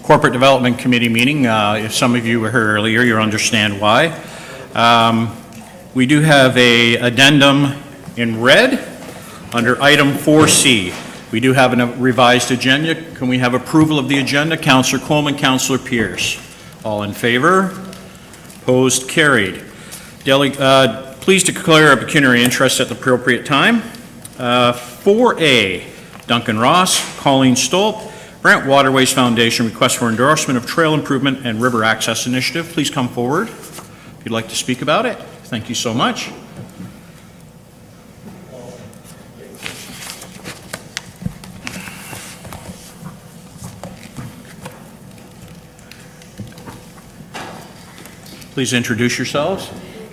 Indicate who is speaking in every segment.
Speaker 1: Corporate Development Committee meeting. If some of you were here earlier, you'll understand why. We do have a addendum in red under item 4C. We do have a revised agenda. Can we have approval of the agenda? Councillor Coleman, Councillor Pierce. All in favor? Opposed? Carried. Please declare a pecuniary interest at the appropriate time. 4A, Duncan Ross, Colleen Stolp, Brandt Waterways Foundation, request for endorsement of trail improvement and river access initiative. Please come forward if you'd like to speak about it. Thank you so much. Please introduce yourselves.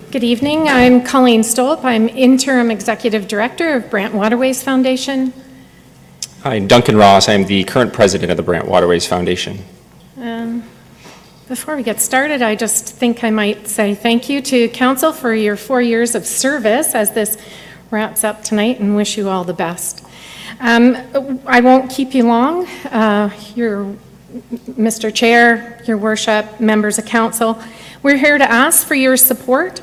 Speaker 2: Good evening. I'm Colleen Stolp. I'm Interim Executive Director of Brandt Waterways Foundation.
Speaker 3: Hi, Duncan Ross. I'm the current president of the Brandt Waterways Foundation.
Speaker 2: Before we get started, I just think I might say thank you to Council for your 4 years of service as this wraps up tonight, and wish you all the best. I won't keep you long. Mr. Chair, Your Worship, members of Council, we're here to ask for your support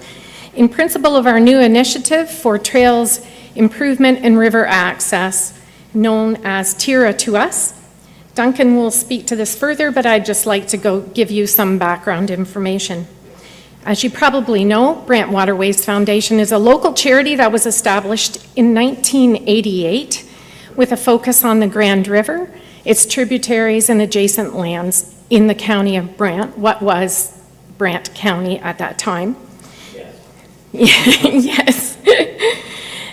Speaker 2: in principle of our new initiative for trails improvement and river access, known as TIRA to us. Duncan will speak to this further, but I'd just like to give you some background information. As you probably know, Brandt Waterways Foundation is a local charity that was established in 1988 with a focus on the Grand River, its tributaries and adjacent lands in the county of Brandt, what was Brandt County at that time. Yes.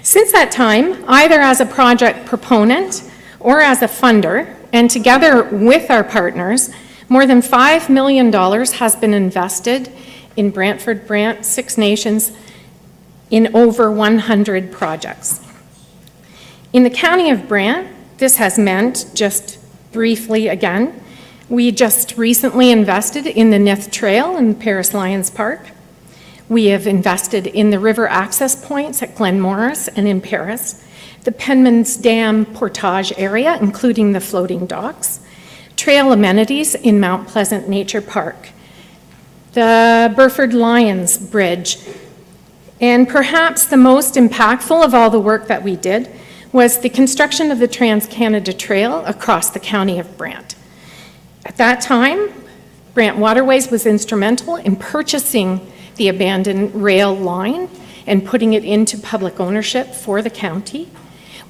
Speaker 2: Since that time, either as a project proponent or as a funder, and together with our partners, more than $5 million has been invested in Brantford, Brandt, Six Nations, in over 100 projects. In the county of Brandt, this has meant, just briefly again, we just recently invested in the Nith Trail in Paris Lions Park. We have invested in the river access points at Glen Morris and in Paris, the Penman's Dam portage area, including the floating docks, trail amenities in Mount Pleasant Nature Park, the Burford Lions Bridge, and perhaps the most impactful of all the work that we did was the construction of the Trans-Canada Trail across the county of Brandt. At that time, Brandt Waterways was instrumental in purchasing the abandoned rail line and putting it into public ownership for the county.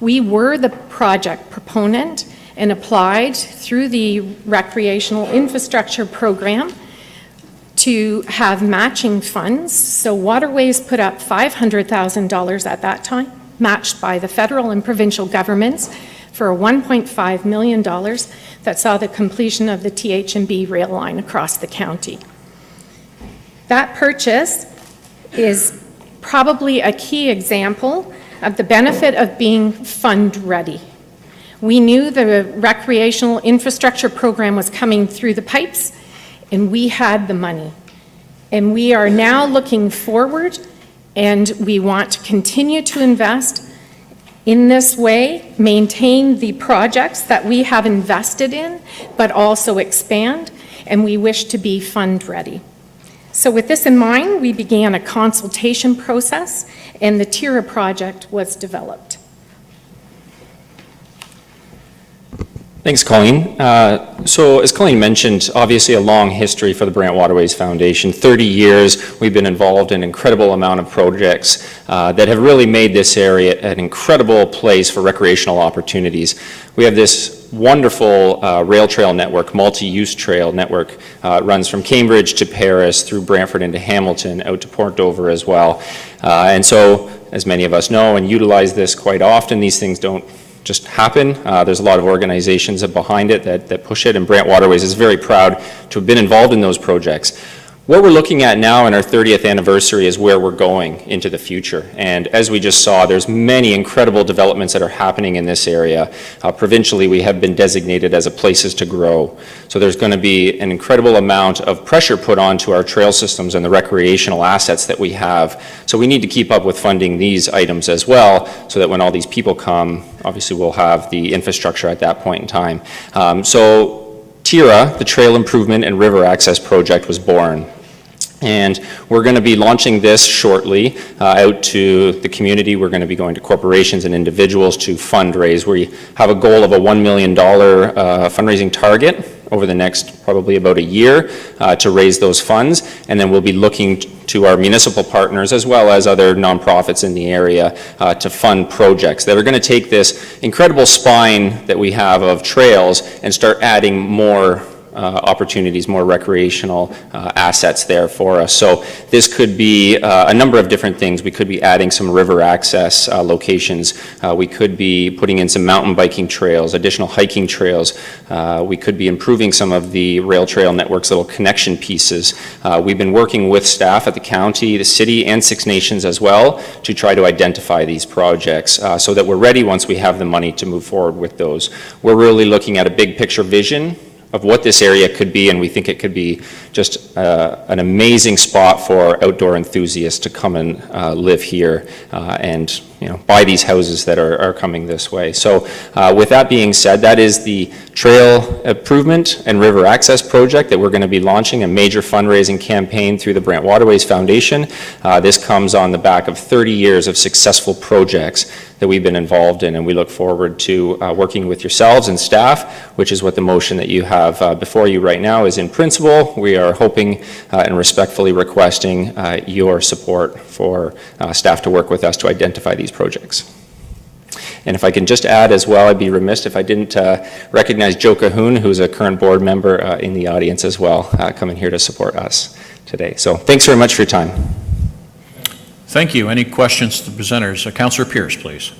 Speaker 2: We were the project proponent and applied through the recreational infrastructure program to have matching funds. So Waterways put up $500,000 at that time, matched by the federal and provincial governments for $1.5 million that saw the completion of the TH&B rail line across the county. That purchase is probably a key example of the benefit of being fund ready. We knew the recreational infrastructure program was coming through the pipes, and we had the money. And we are now looking forward, and we want to continue to invest in this way, maintain the projects that we have invested in, but also expand, and we wish to be fund ready. So with this in mind, we began a consultation process, and the TIRA project was developed.
Speaker 3: Thanks, Colleen. So as Colleen mentioned, obviously a long history for the Brandt Waterways Foundation. 30 years we've been involved in an incredible amount of projects that have really made this area an incredible place for recreational opportunities. We have this wonderful rail trail network, multi-use trail network. It runs from Cambridge to Paris, through Brantford into Hamilton, out to Port Dover as well. And so, as many of us know and utilize this quite often, these things don't just happen. There's a lot of organizations behind it that push it, and Brandt Waterways is very proud to have been involved in those projects. What we're looking at now in our 30th anniversary is where we're going into the future. And as we just saw, there's many incredible developments that are happening in this area. Provincially, we have been designated as a places to grow. So there's going to be an incredible amount of pressure put onto our trail systems and the recreational assets that we have. So we need to keep up with funding these items as well, so that when all these people come, obviously we'll have the infrastructure at that point in time. So TIRA, the Trail Improvement and River Access Project, was born. And we're going to be launching this shortly out to the community. We're going to be going to corporations and individuals to fundraise. We have a goal of a $1 million fundraising target over the next probably about a year to raise those funds. And then we'll be looking to our municipal partners as well as other nonprofits in the area to fund projects that are going to take this incredible spine that we have of trails and start adding more opportunities, more recreational assets there for us. So this could be a number of different things. We could be adding some river access locations. We could be putting in some mountain biking trails, additional hiking trails. We could be improving some of the rail trail network's little connection pieces. We've been working with staff at the county, the city, and Six Nations as well to try to identify these projects so that we're ready once we have the money to move forward with those. We're really looking at a big picture vision of what this area could be, and we think it could be just an amazing spot for outdoor enthusiasts to come and live here and buy these houses that are coming this way. So with that being said, that is the Trail Improvement and River Access Project that we're going to be launching, a major fundraising campaign through the Brandt Waterways Foundation. This comes on the back of 30 years of successful projects that we've been involved in, and we look forward to working with yourselves and staff, which is what the motion that you have before you right now is in principle. We are hoping and respectfully requesting your support for staff to work with us to identify these projects. And if I can just add as well, I'd be remiss if I didn't recognize Joe Cahoon, who's a current board member in the audience as well, coming here to support us today. So thanks very much for your time.
Speaker 1: Thank you. Any questions to the presenters? Councillor Pierce, please.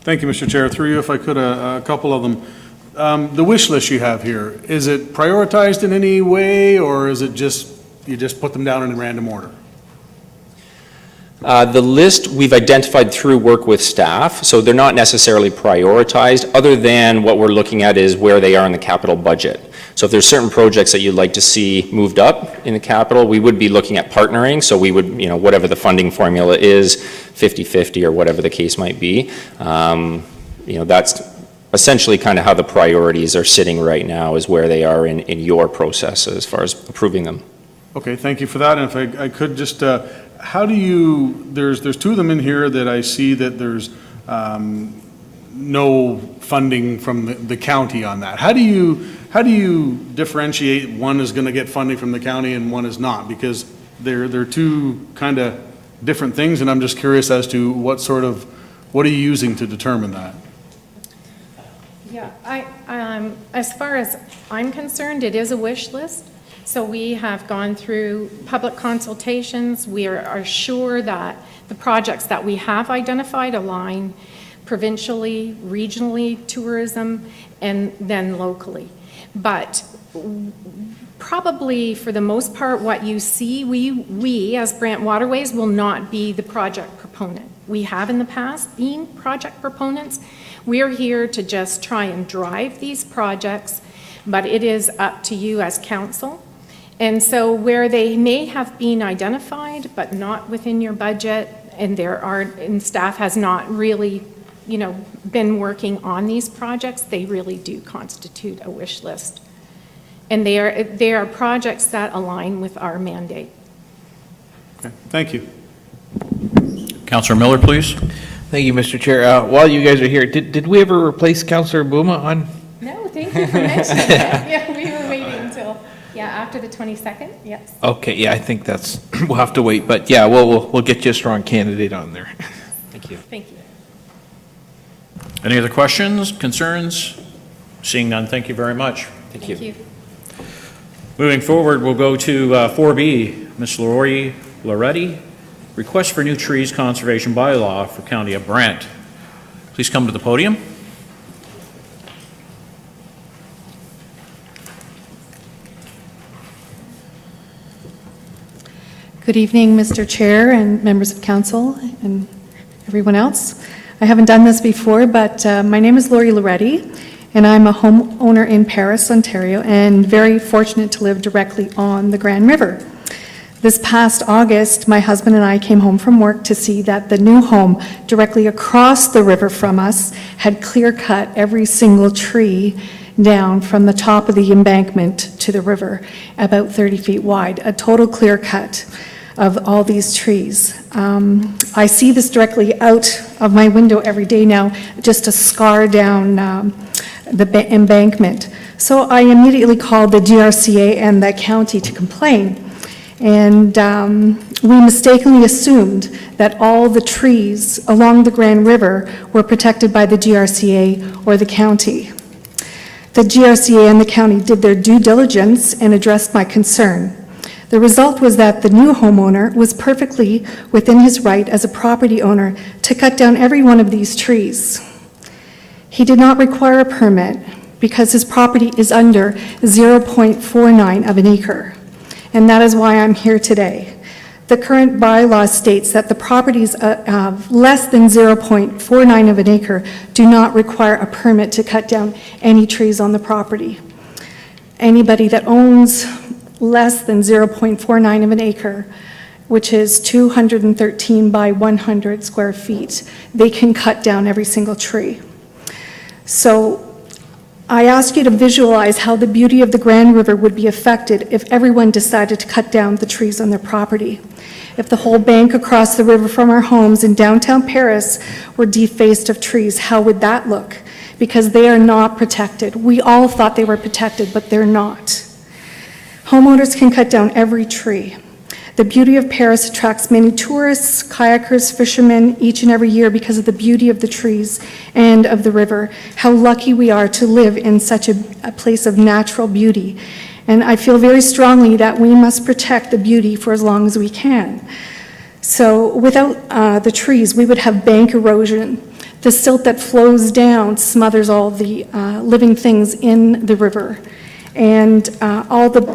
Speaker 4: Thank you, Mr. Chair. Through you, if I could, a couple of them. The wish list you have here, is it prioritized in any way, or is it just, you just put them down in random order?
Speaker 3: The list we've identified through work with staff, so they're not necessarily prioritized, other than what we're looking at is where they are in the capital budget. So if there's certain projects that you'd like to see moved up in the capital, we would be looking at partnering, so we would, whatever the funding formula is, 50-50 or whatever the case might be. That's essentially kind of how the priorities are sitting right now, is where they are in your process as far as approving them.
Speaker 4: Okay, thank you for that. And if I could just, how do you, there's two of them in here that I see that there's no funding from the county on that. How do you differentiate one is going to get funding from the county and one is not? Because they're two kind of different things, and I'm just curious as to what are you using to determine that?
Speaker 2: Yeah, as far as I'm concerned, it is a wish list. So we have gone through public consultations. We are sure that the projects that we have identified align provincially, regionally, tourism, and then locally. But probably for the most part, what you see, we as Brandt Waterways will not be the project proponent. We have in the past been project proponents. We are here to just try and drive these projects, but it is up to you as council. And so where they may have been identified, but not within your budget, and staff has not really, been working on these projects, they really do constitute a wish list. And they are projects that align with our mandate.
Speaker 4: Okay, thank you.
Speaker 1: Councillor Miller, please.
Speaker 5: Thank you, Mr. Chair. While you guys are here, did we ever replace Councillor Bouma on?
Speaker 2: No, thank you for mentioning that. Yeah, we were waiting until, after the 22nd, yes.
Speaker 5: Okay, yeah, I think we'll have to wait, but yeah, we'll get you a strong candidate on there.
Speaker 3: Thank you.
Speaker 2: Thank you.
Speaker 1: Any other questions, concerns? Seeing none, thank you very much.
Speaker 3: Thank you.
Speaker 1: Moving forward, we'll go to 4B, Ms. Lori Loretti, request for new trees conservation bylaw for County of Brandt. Please come to the podium.
Speaker 6: Good evening, Mr. Chair and members of council and everyone else. I haven't done this before, but my name is Lori Loretti, and I'm a homeowner in Paris, Ontario, and very fortunate to live directly on the Grand River. This past August, my husband and I came home from work to see that the new home directly across the river from us had clear-cut every single tree down from the top of the embankment to the river, about 30 feet wide, a total clear cut of all these trees. I see this directly out of my window every day now, just a scar down the embankment. So I immediately called the GRCA and the county to complain. And we mistakenly assumed that all the trees along the Grand River were protected by the GRCA or the county. The GRCA and the county did their due diligence and addressed my concern. The result was that the new homeowner was perfectly within his right as a property owner to cut down every one of these trees. He did not require a permit because his property is under 0.49 of an acre, and that is why I'm here today. The current bylaw states that the properties of less than 0.49 of an acre do not require a permit to cut down any trees on the property. Anybody that owns less than 0.49 of an acre, which is 213 by 100 square feet, they can cut down every single tree. So I ask you to visualize how the beauty of the Grand River would be affected if everyone decided to cut down the trees on their property. If the whole bank across the river from our homes in downtown Paris were defaced of trees, how would that look? Because they are not protected. We all thought they were protected, but they're not. Homeowners can cut down every tree. The beauty of Paris attracts many tourists, kayakers, fishermen each and every year because of the beauty of the trees and of the river. How lucky we are to live in such a place of natural beauty. And I feel very strongly that we must protect the beauty for as long as we can. So without the trees, we would have bank erosion. The silt that flows down smothers all the living things in the river. And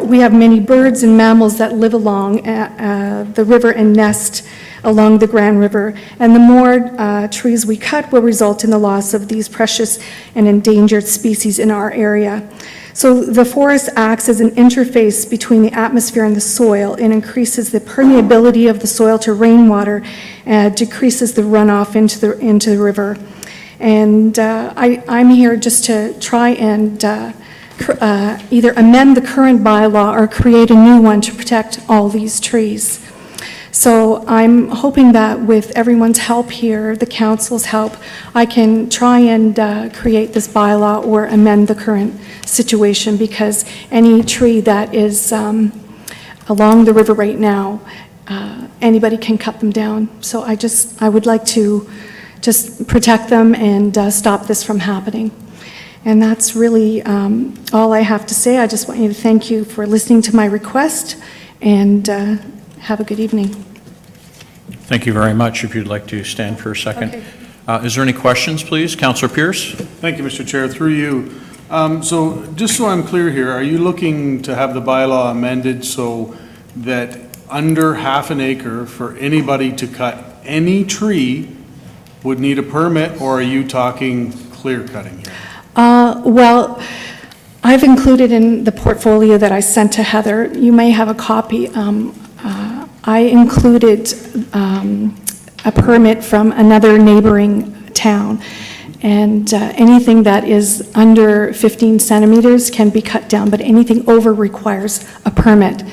Speaker 6: we have many birds and mammals that live along the river and nest along the Grand River. And the more trees we cut will result in the loss of these precious and endangered species in our area. So the forest acts as an interface between the atmosphere and the soil and increases the permeability of the soil to rainwater and decreases the runoff into the river. And I'm here just to try and either amend the current bylaw or create a new one to protect all these trees. So I'm hoping that with everyone's help here, the council's help, I can try and create this bylaw or amend the current situation, because any tree that is along the river right now, anybody can cut them down. So I would like to just protect them and stop this from happening. And that's really all I have to say. I just want you to thank you for listening to my request, and have a good evening.
Speaker 1: Thank you very much. If you'd like to stand for a second.
Speaker 2: Okay.
Speaker 1: Is there any questions, please? Councillor Pierce?
Speaker 4: Thank you, Mr. Chair. Through you. So just so I'm clear here, are you looking to have the bylaw amended so that under half an acre for anybody to cut any tree would need a permit, or are you talking clear cutting here?
Speaker 6: Well, I've included in the portfolio that I sent to Heather, you may have a copy, I included a permit from another neighboring town, and anything that is under 15 centimeters can be cut down, but anything over requires a permit.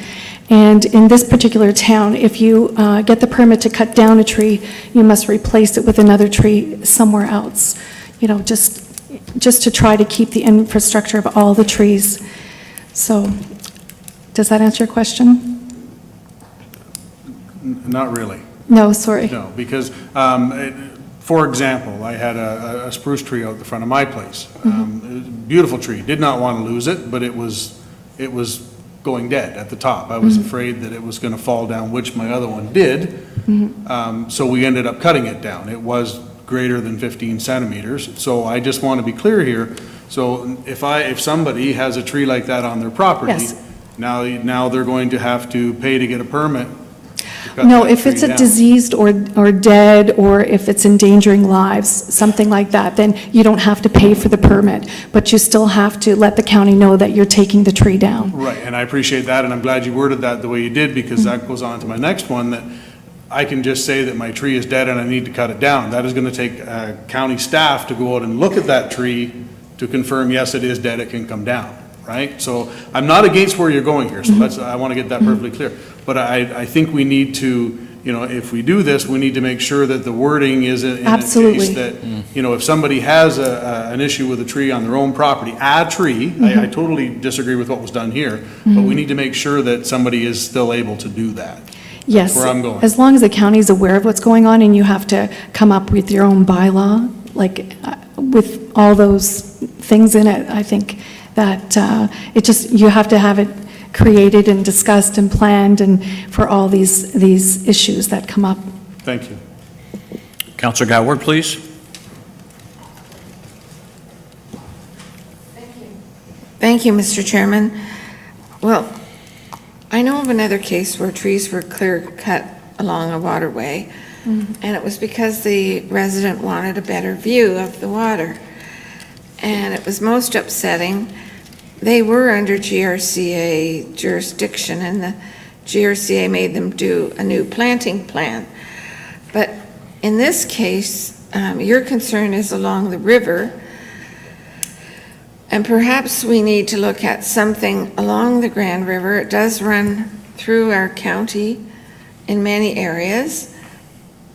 Speaker 6: And in this particular town, if you get the permit to cut down a tree, you must replace it with another tree somewhere else, you know, just to try to keep the infrastructure of all the trees. So, does that answer your question?
Speaker 4: Not really.
Speaker 6: No, sorry.
Speaker 4: No, because, for example, I had a spruce tree out the front of my place. Beautiful tree, did not want to lose it, but it was going dead at the top. I was afraid that it was going to fall down, which my other one did. So we ended up cutting it down. It was greater than 15 centimeters. So I just want to be clear here. So if somebody has a tree like that on their property,
Speaker 6: Yes.
Speaker 4: now they're going to have to pay to get a permit.
Speaker 6: No, if it's a diseased or dead, or if it's endangering lives, something like that, then you don't have to pay for the permit, but you still have to let the county know that you're taking the tree down.
Speaker 4: Right, and I appreciate that, and I'm glad you worded that the way you did, because that goes on to my next one, that I can just say that my tree is dead and I need to cut it down. That is going to take county staff to go out and look at that tree to confirm, yes, it is dead, it can come down, right? So I'm not against where you're going here, so I want to get that perfectly clear. But I think we need to, if we do this, we need to make sure that the wording is in a
Speaker 6: Absolutely.
Speaker 4: case that, if somebody has an issue with a tree on their own property, a tree, I totally disagree with what was done here, but we need to make sure that somebody is still able to do that.
Speaker 6: Yes.
Speaker 4: That's where I'm going.
Speaker 6: As long as the county is aware of what's going on and you have to come up with your own bylaw, like with all those things in it, I think that you have to have it created and discussed and planned and for all these issues that come up.
Speaker 4: Thank you.
Speaker 1: Councillor Godward, please.
Speaker 7: Thank you, Mr. Chairman. Well, I know of another case where trees were clear cut along a waterway, and it was because the resident wanted a better view of the water. And it was most upsetting. They were under GRCA jurisdiction, and the GRCA made them do a new planting plan. But in this case, your concern is along the river, and perhaps we need to look at something along the Grand River. It does run through our county in many areas,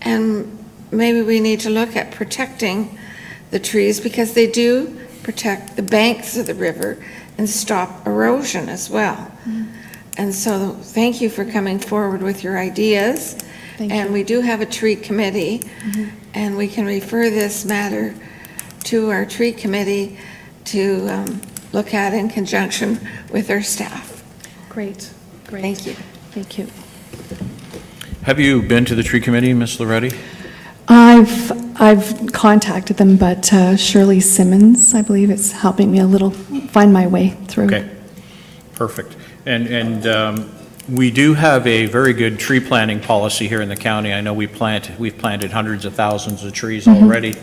Speaker 7: and maybe we need to look at protecting the trees because they do protect the banks of the river and stop erosion as well. And so thank you for coming forward with your ideas. And we do have a tree committee, and we can refer this matter to our tree committee to look at in conjunction with our staff.
Speaker 6: Great.
Speaker 7: Thank you.
Speaker 6: Thank you.
Speaker 1: Have you been to the tree committee, Ms. Loretti?
Speaker 6: I've contacted them, but Shirley Simmons, I believe, is helping me a little find my way through.
Speaker 1: Okay, perfect. And we do have a very good tree planting policy here in the county. I know we've planted hundreds of thousands of trees already.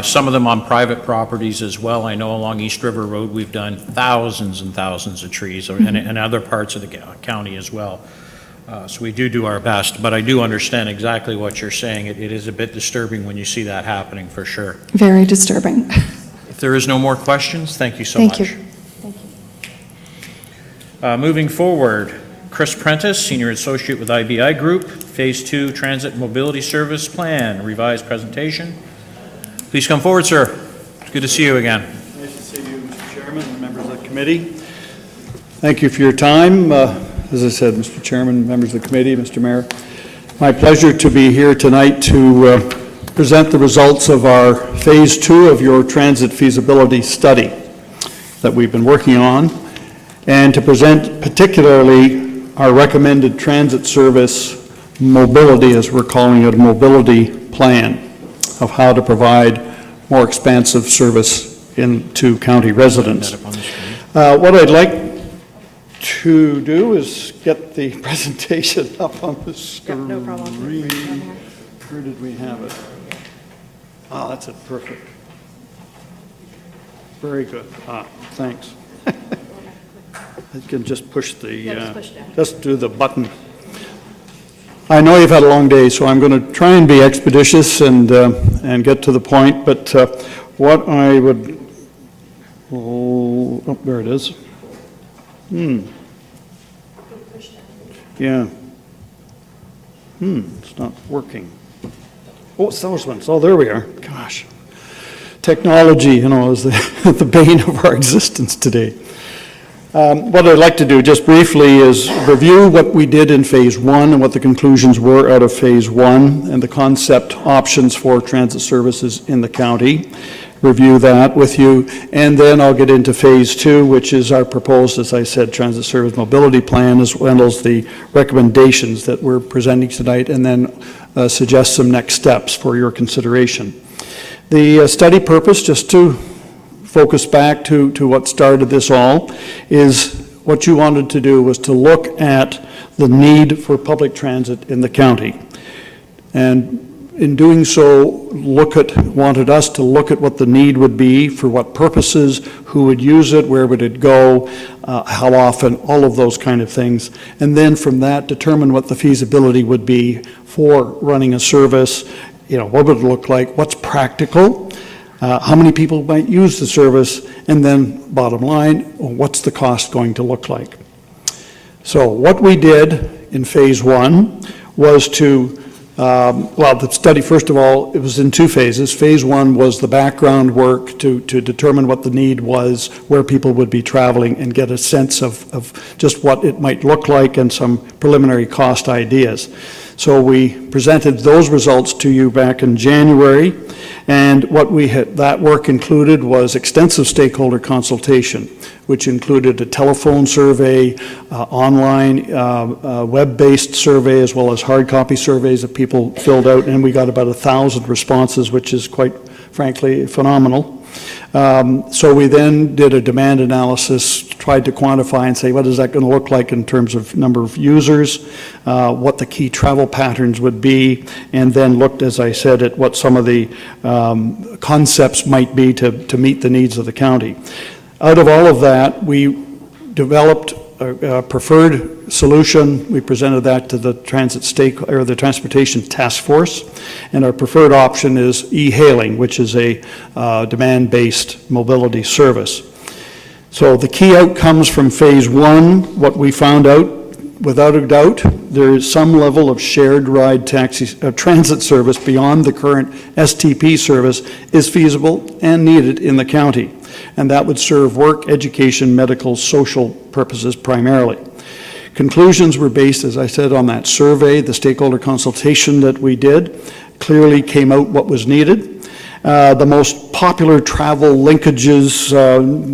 Speaker 1: Some of them on private properties as well. I know along East River Road, we've done thousands and thousands of trees, and other parts of the county as well. So we do our best, but I do understand exactly what you're saying. It is a bit disturbing when you see that happening, for sure.
Speaker 6: Very disturbing.
Speaker 1: If there is no more questions, thank you so
Speaker 6: Thank
Speaker 1: much.
Speaker 6: you.
Speaker 1: Moving forward, Chris Prentice, Senior Associate with IBI Group, Phase 2 Transit Mobility Service Plan, revised presentation. Please come forward, sir. It's good to see you again.
Speaker 8: Nice to see you, Mr. Chairman, and members of the committee. Thank you for your time. As I said, Mr. Chairman, members of the committee, Mr. Mayor, my pleasure to be here tonight to present the results of our Phase 2 of your transit feasibility study that we've been working on, and to present particularly our recommended transit service mobility, as we're calling it, a mobility plan of how to provide more expansive service to county residents. What I'd like to do is get the presentation up on the screen.
Speaker 6: No problem.
Speaker 8: Where did we have it? Oh, that's it, perfect. Very good. Thanks. I can just push the, just do the button. I know you've had a long day, so I'm going to try and be expeditious and get to the point, but what I would, oh, there it is. Yeah. It's not working. Oh, it's those ones. Oh, there we are. Gosh. Technology, is the bane of our existence today. What I'd like to do just briefly is review what we did in Phase 1 and what the conclusions were out of Phase 1 and the concept options for transit services in the county. Review that with you, and then I'll get into Phase 2, which is our proposed, as I said, transit service mobility plan, as well as the recommendations that we're presenting tonight, and then suggest some next steps for your consideration. The study purpose, just to focus back to what started this all, is what you wanted to do was to look at the need for public transit in the county. And in doing so, wanted us to look at what the need would be, for what purposes, who would use it, where would it go, how often, all of those kind of things. And then from that, determine what the feasibility would be for running a service, what would it look like, what's practical, how many people might use the service, and then bottom line, what's the cost going to look like? So what we did in phase one was to, well, the study, first of all, it was in two phases. Phase one was the background work to determine what the need was, where people would be traveling, and get a sense of just what it might look like and some preliminary cost ideas. So we presented those results to you back in January, and what we had, that work included was extensive stakeholder consultation, which included a telephone survey, online web-based survey, as well as hard copy surveys that people filled out, and we got about 1,000 responses, which is quite frankly phenomenal. So we then did a demand analysis, tried to quantify and say, what is that going to look like in terms of number of users, what the key travel patterns would be, and then looked, as I said, at what some of the concepts might be to meet the needs of the county. Out of all of that, we developed a preferred solution. We presented that to the the Transportation Task Force, and our preferred option is e-hailing, which is a demand-based mobility service. So the key outcomes from phase one, what we found out, without a doubt, there is some level of shared ride taxi transit service beyond the current STP service is feasible and needed in the county. And that would serve work, education, medical, social purposes primarily. Conclusions were based, as I said, on that survey. The stakeholder consultation that we did clearly came out what was needed. The most popular travel linkages,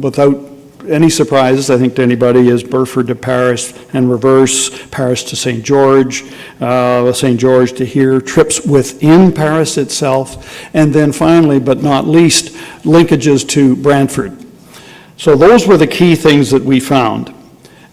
Speaker 8: without any surprises, I think, to anybody, is Burford to Paris and reverse, Paris to St. George, St. George to here, trips within Paris itself, and then finally, but not least, linkages to Brantford. So those were the key things that we found.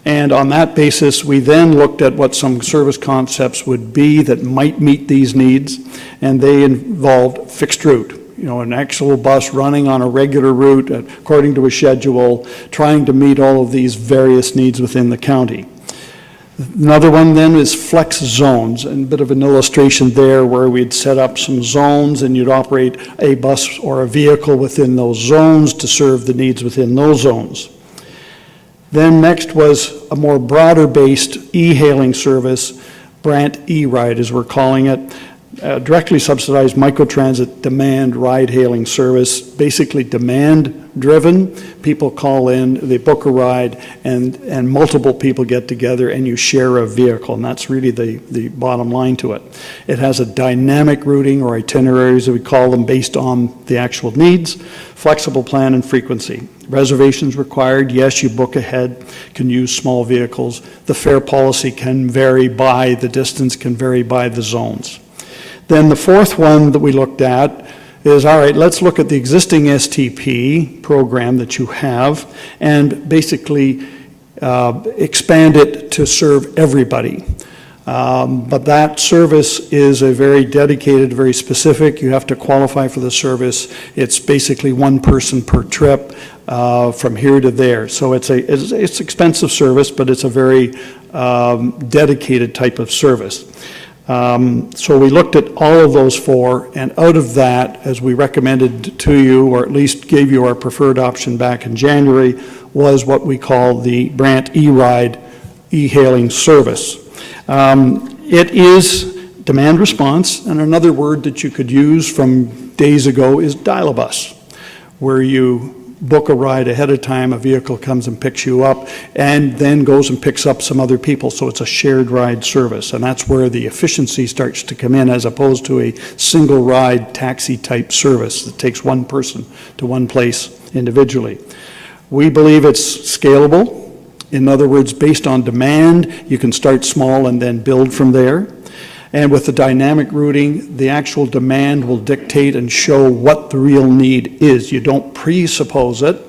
Speaker 8: And on that basis, we then looked at what some service concepts would be that might meet these needs, and they involved fixed route. You know, an actual bus running on a regular route according to a schedule, trying to meet all of these various needs within the county. Another one then is flex zones, and a bit of an illustration there where we'd set up some zones and you'd operate a bus or a vehicle within those zones to serve the needs within those zones. Then next was a more broader based e-hailing service, Brandt E-Ride as we're calling it. Directly subsidized microtransit demand ride-hailing service, basically demand-driven. People call in, they book a ride, and multiple people get together and you share a vehicle, and that's really the bottom line to it. It has a dynamic routing or itineraries, as we call them, based on the actual needs, flexible plan and frequency. Reservations required, yes, you book ahead, can use small vehicles. The fare policy can vary by the distance, can vary by the zones. Then the fourth one that we looked at is, all right, let's look at the existing STP program that you have and basically expand it to serve everybody. But that service is a very dedicated, very specific. You have to qualify for the service. It's basically one person per trip from here to there. So it's expensive service, but it's a very dedicated type of service. So we looked at all of those four, and out of that, as we recommended to you, or at least gave you our preferred option back in January, was what we call the Brandt E-Ride e-hailing service. It is demand response, and another word that you could use from days ago is dial-a-bus, where you book a ride ahead of time, a vehicle comes and picks you up, and then goes and picks up some other people, so it's a shared ride service, and that's where the efficiency starts to come in, as opposed to a single ride taxi type service that takes one person to one place individually. We believe it's scalable. In other words, based on demand, you can start small and then build from there. And with the dynamic routing, the actual demand will dictate and show what the real need is. You don't presuppose it.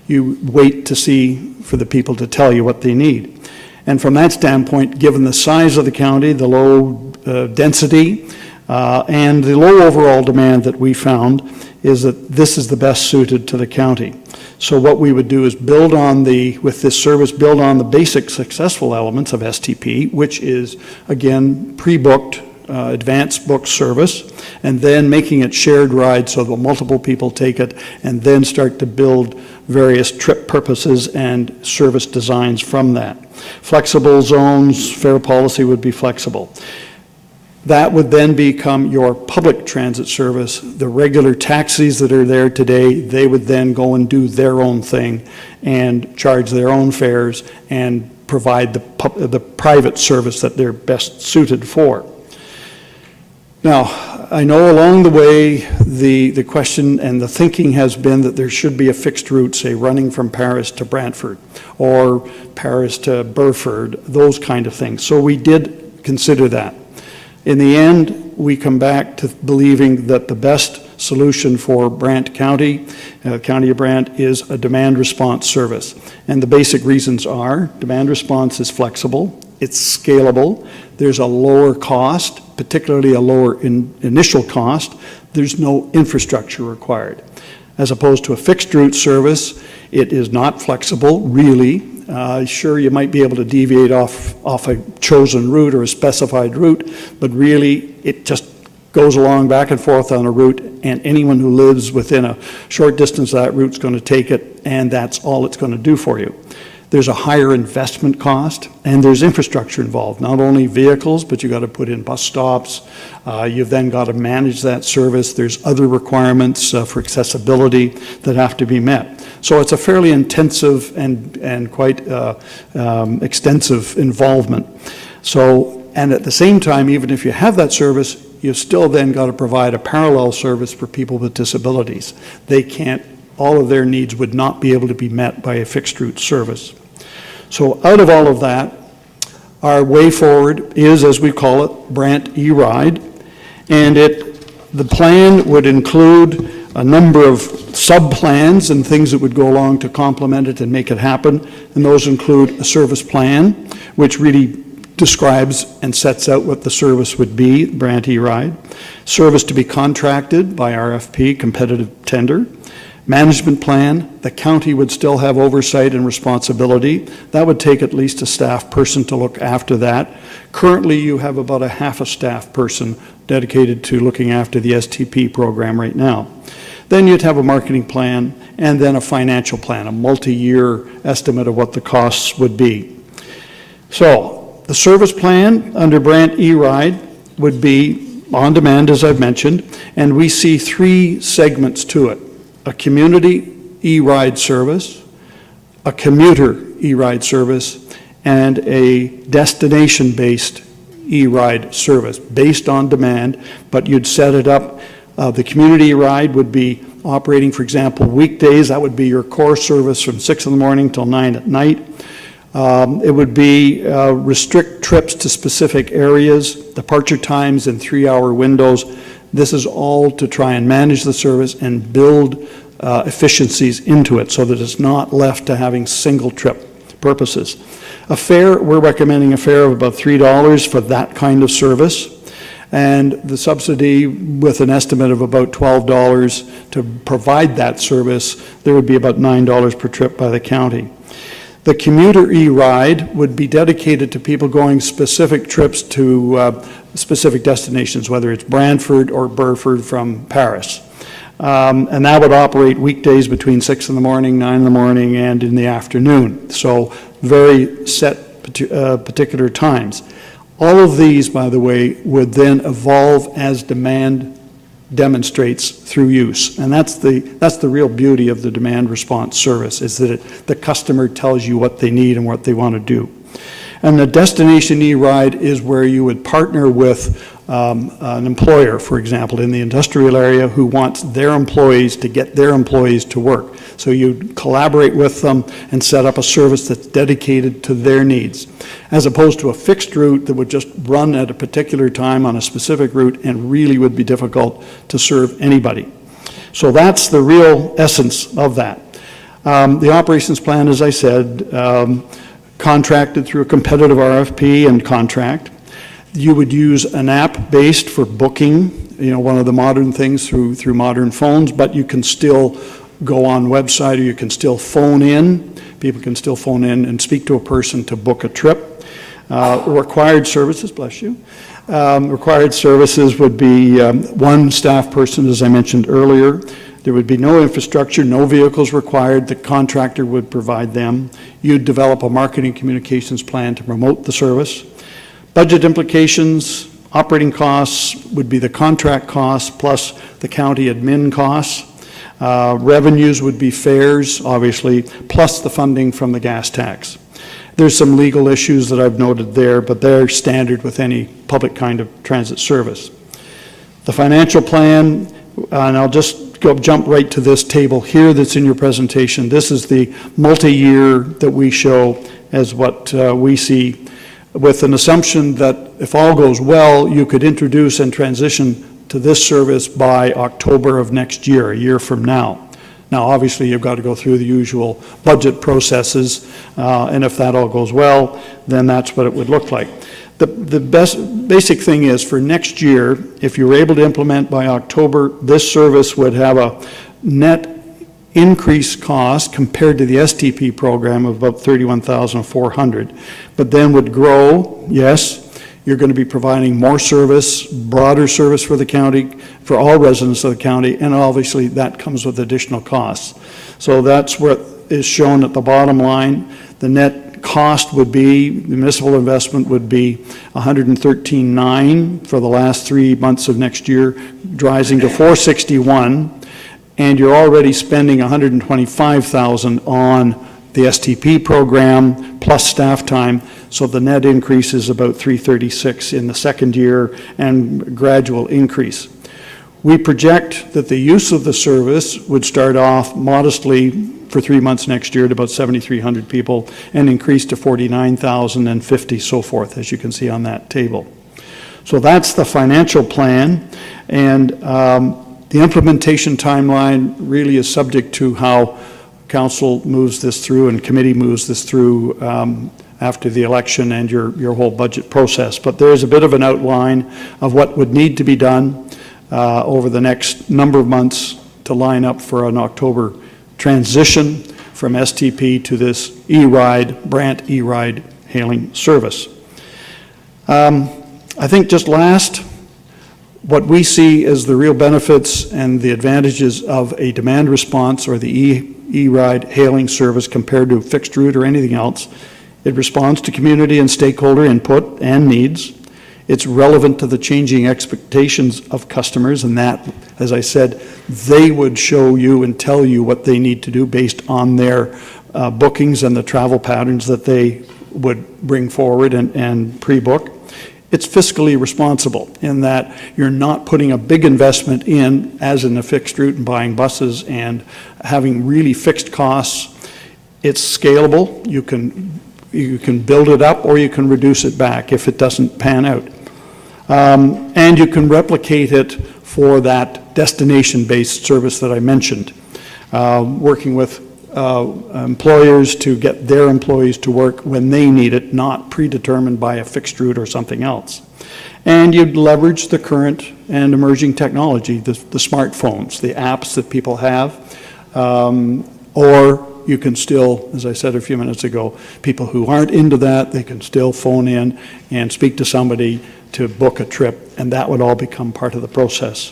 Speaker 8: You wait to see for the people to tell you what they need. And from that standpoint, given the size of the county, the low density, and the low overall demand that we found, is that this is the best suited to the county. So what we would do is build on with this service, build on the basic successful elements of STP, which is, again, pre-booked advanced book service, and then making it shared rides so that multiple people take it, and then start to build various trip purposes and service designs from that. Flexible zones, fare policy would be flexible. That would then become your public transit service. The regular taxis that are there today, they would then go and do their own thing and charge their own fares and provide the private service that they're best suited for. Now, I know along the way, the question and the thinking has been that there should be a fixed route, say running from Paris to Brantford or Paris to Burford, those kind of things. So we did consider that. In the end, we come back to believing that the best solution for Brant County, County of Brant, is a demand response service. And the basic reasons are demand response is flexible, it's scalable, there's a lower cost, particularly a lower initial cost, there's no infrastructure required. As opposed to a fixed route service, it is not flexible, really. Sure, you might be able to deviate off a chosen route or a specified route, but really it just goes along back and forth on a route, and anyone who lives within a short distance of that route is going to take it, and that's all it's going to do for you. There's a higher investment cost, and there's infrastructure involved, not only vehicles, but you got to put in bus stops. You've then got to manage that service. There's other requirements for accessibility that have to be met. So it's a fairly intensive and quite extensive involvement. So, and at the same time, even if you have that service, you've still then got to provide a parallel service for people with disabilities. They can't, all of their needs would not be able to be met by a fixed route service. So out of all of that, our way forward is, as we call it, Brant E-Ride, and the plan would include a number of sub-plans and things that would go along to complement it and make it happen, and those include a service plan, which really describes and sets out what the service would be, Brant E-Ride, service to be contracted by RFP, competitive tender, management plan. The county would still have oversight and responsibility. That would take at least a staff person to look after that. Currently, you have about a half a staff person dedicated to looking after the STP program right now. Then you'd have a marketing plan and then a financial plan, a multi-year estimate of what the costs would be. So the service plan under Brant E-Ride would be on demand, as I've mentioned, and we see three segments to it. A community E-Ride service, a commuter E-Ride service, and a destination-based E-Ride service based on demand, but you'd set it up. The community E-Ride would be operating, for example, weekdays. That would be your core service from 6 in the morning till 9 at night. It would be restrict trips to specific areas, departure times in 3-hour windows. This is all to try and manage the service and build efficiencies into it so that it's not left to having single trip purposes. A fare, we're recommending a fare of about $3 for that kind of service, and the subsidy with an estimate of about $12 to provide that service, there would be about $9 per trip by the county. The commuter E-Ride would be dedicated to people going specific trips to specific destinations, whether it's Brantford or Burford from Paris. And that would operate weekdays between 6 in the morning, 9 in the morning, and in the afternoon. So very set particular times. All of these, by the way, would then evolve as demand demonstrates through use. And that's the real beauty of the demand response service, is that the customer tells you what they need and what they want to do. And the destination E-Ride is where you would partner with an employer, for example, in the industrial area who wants their employees to get their employees to work. So you collaborate with them and set up a service that's dedicated to their needs, as opposed to a fixed route that would just run at a particular time on a specific route and really would be difficult to serve anybody. So that's the real essence of that. The operations plan, as I said, contracted through a competitive RFP and contract. You would use an app based for booking, one of the modern things through modern phones, but you can still go on website, or you can still phone in. People can still phone in and speak to a person to book a trip. Required services, bless you. Required services would be one staff person, as I mentioned earlier. There would be no infrastructure, no vehicles required. The contractor would provide them. You'd develop a marketing communications plan to promote the service. Budget implications, operating costs would be the contract costs plus the county admin costs. Revenues would be fares, obviously, plus the funding from the gas tax. There's some legal issues that I've noted there, but they're standard with any public kind of transit service. The financial plan, and I'll just jump right to this table here that's in your presentation. This is the multi-year that we show as what we see, with an assumption that if all goes well, you could introduce and transition to this service by October of next year, a year from now. Now, obviously, you've got to go through the usual budget processes, and if that all goes well, then that's what it would look like. The basic thing is, for next year, if you were able to implement by October, this service would have a net increase cost compared to the STP program of about $31,400, but then would grow. Yes, you're going to be providing more service, broader service for the county, for all residents of the county, and obviously that comes with additional costs. So that's what is shown at the bottom line. The net cost would be, municipal investment would be $113,900 for the last 3 months of next year, rising to $461,000, and you're already spending $125,000 on the STP program plus staff time, so the net increase is about $336,000 in the second year and gradual increase. We project that the use of the service would start off modestly for 3 months next year at about 7,300 people and increase to 49,050, so forth, as you can see on that table. So that's the financial plan, and the implementation timeline really is subject to how council moves this through and committee moves this through after the election and your whole budget process. But there is a bit of an outline of what would need to be done over the next number of months to line up for an October transition from STP to this E-Ride, brandt E-Ride hailing service. I think just last, what we see as the real benefits and the advantages of a demand response or the E-Ride hailing service compared to fixed route or anything else. It responds to community and stakeholder input and needs. It's relevant to the changing expectations of customers, and that, as I said, they would show you and tell you what they need to do based on their bookings and the travel patterns that they would bring forward and pre-book. It's fiscally responsible in that you're not putting a big investment in, as in the fixed route and buying buses and having really fixed costs. It's scalable. You can build it up or you can reduce it back if it doesn't pan out. And you can replicate it for that destination-based service that I mentioned, working with employers to get their employees to work when they need it, not predetermined by a fixed route or something else. And you'd leverage the current and emerging technology, the smartphones, the apps that people have, or you can still, as I said a few minutes ago, people who aren't into that, they can still phone in and speak to somebody to book a trip, and that would all become part of the process.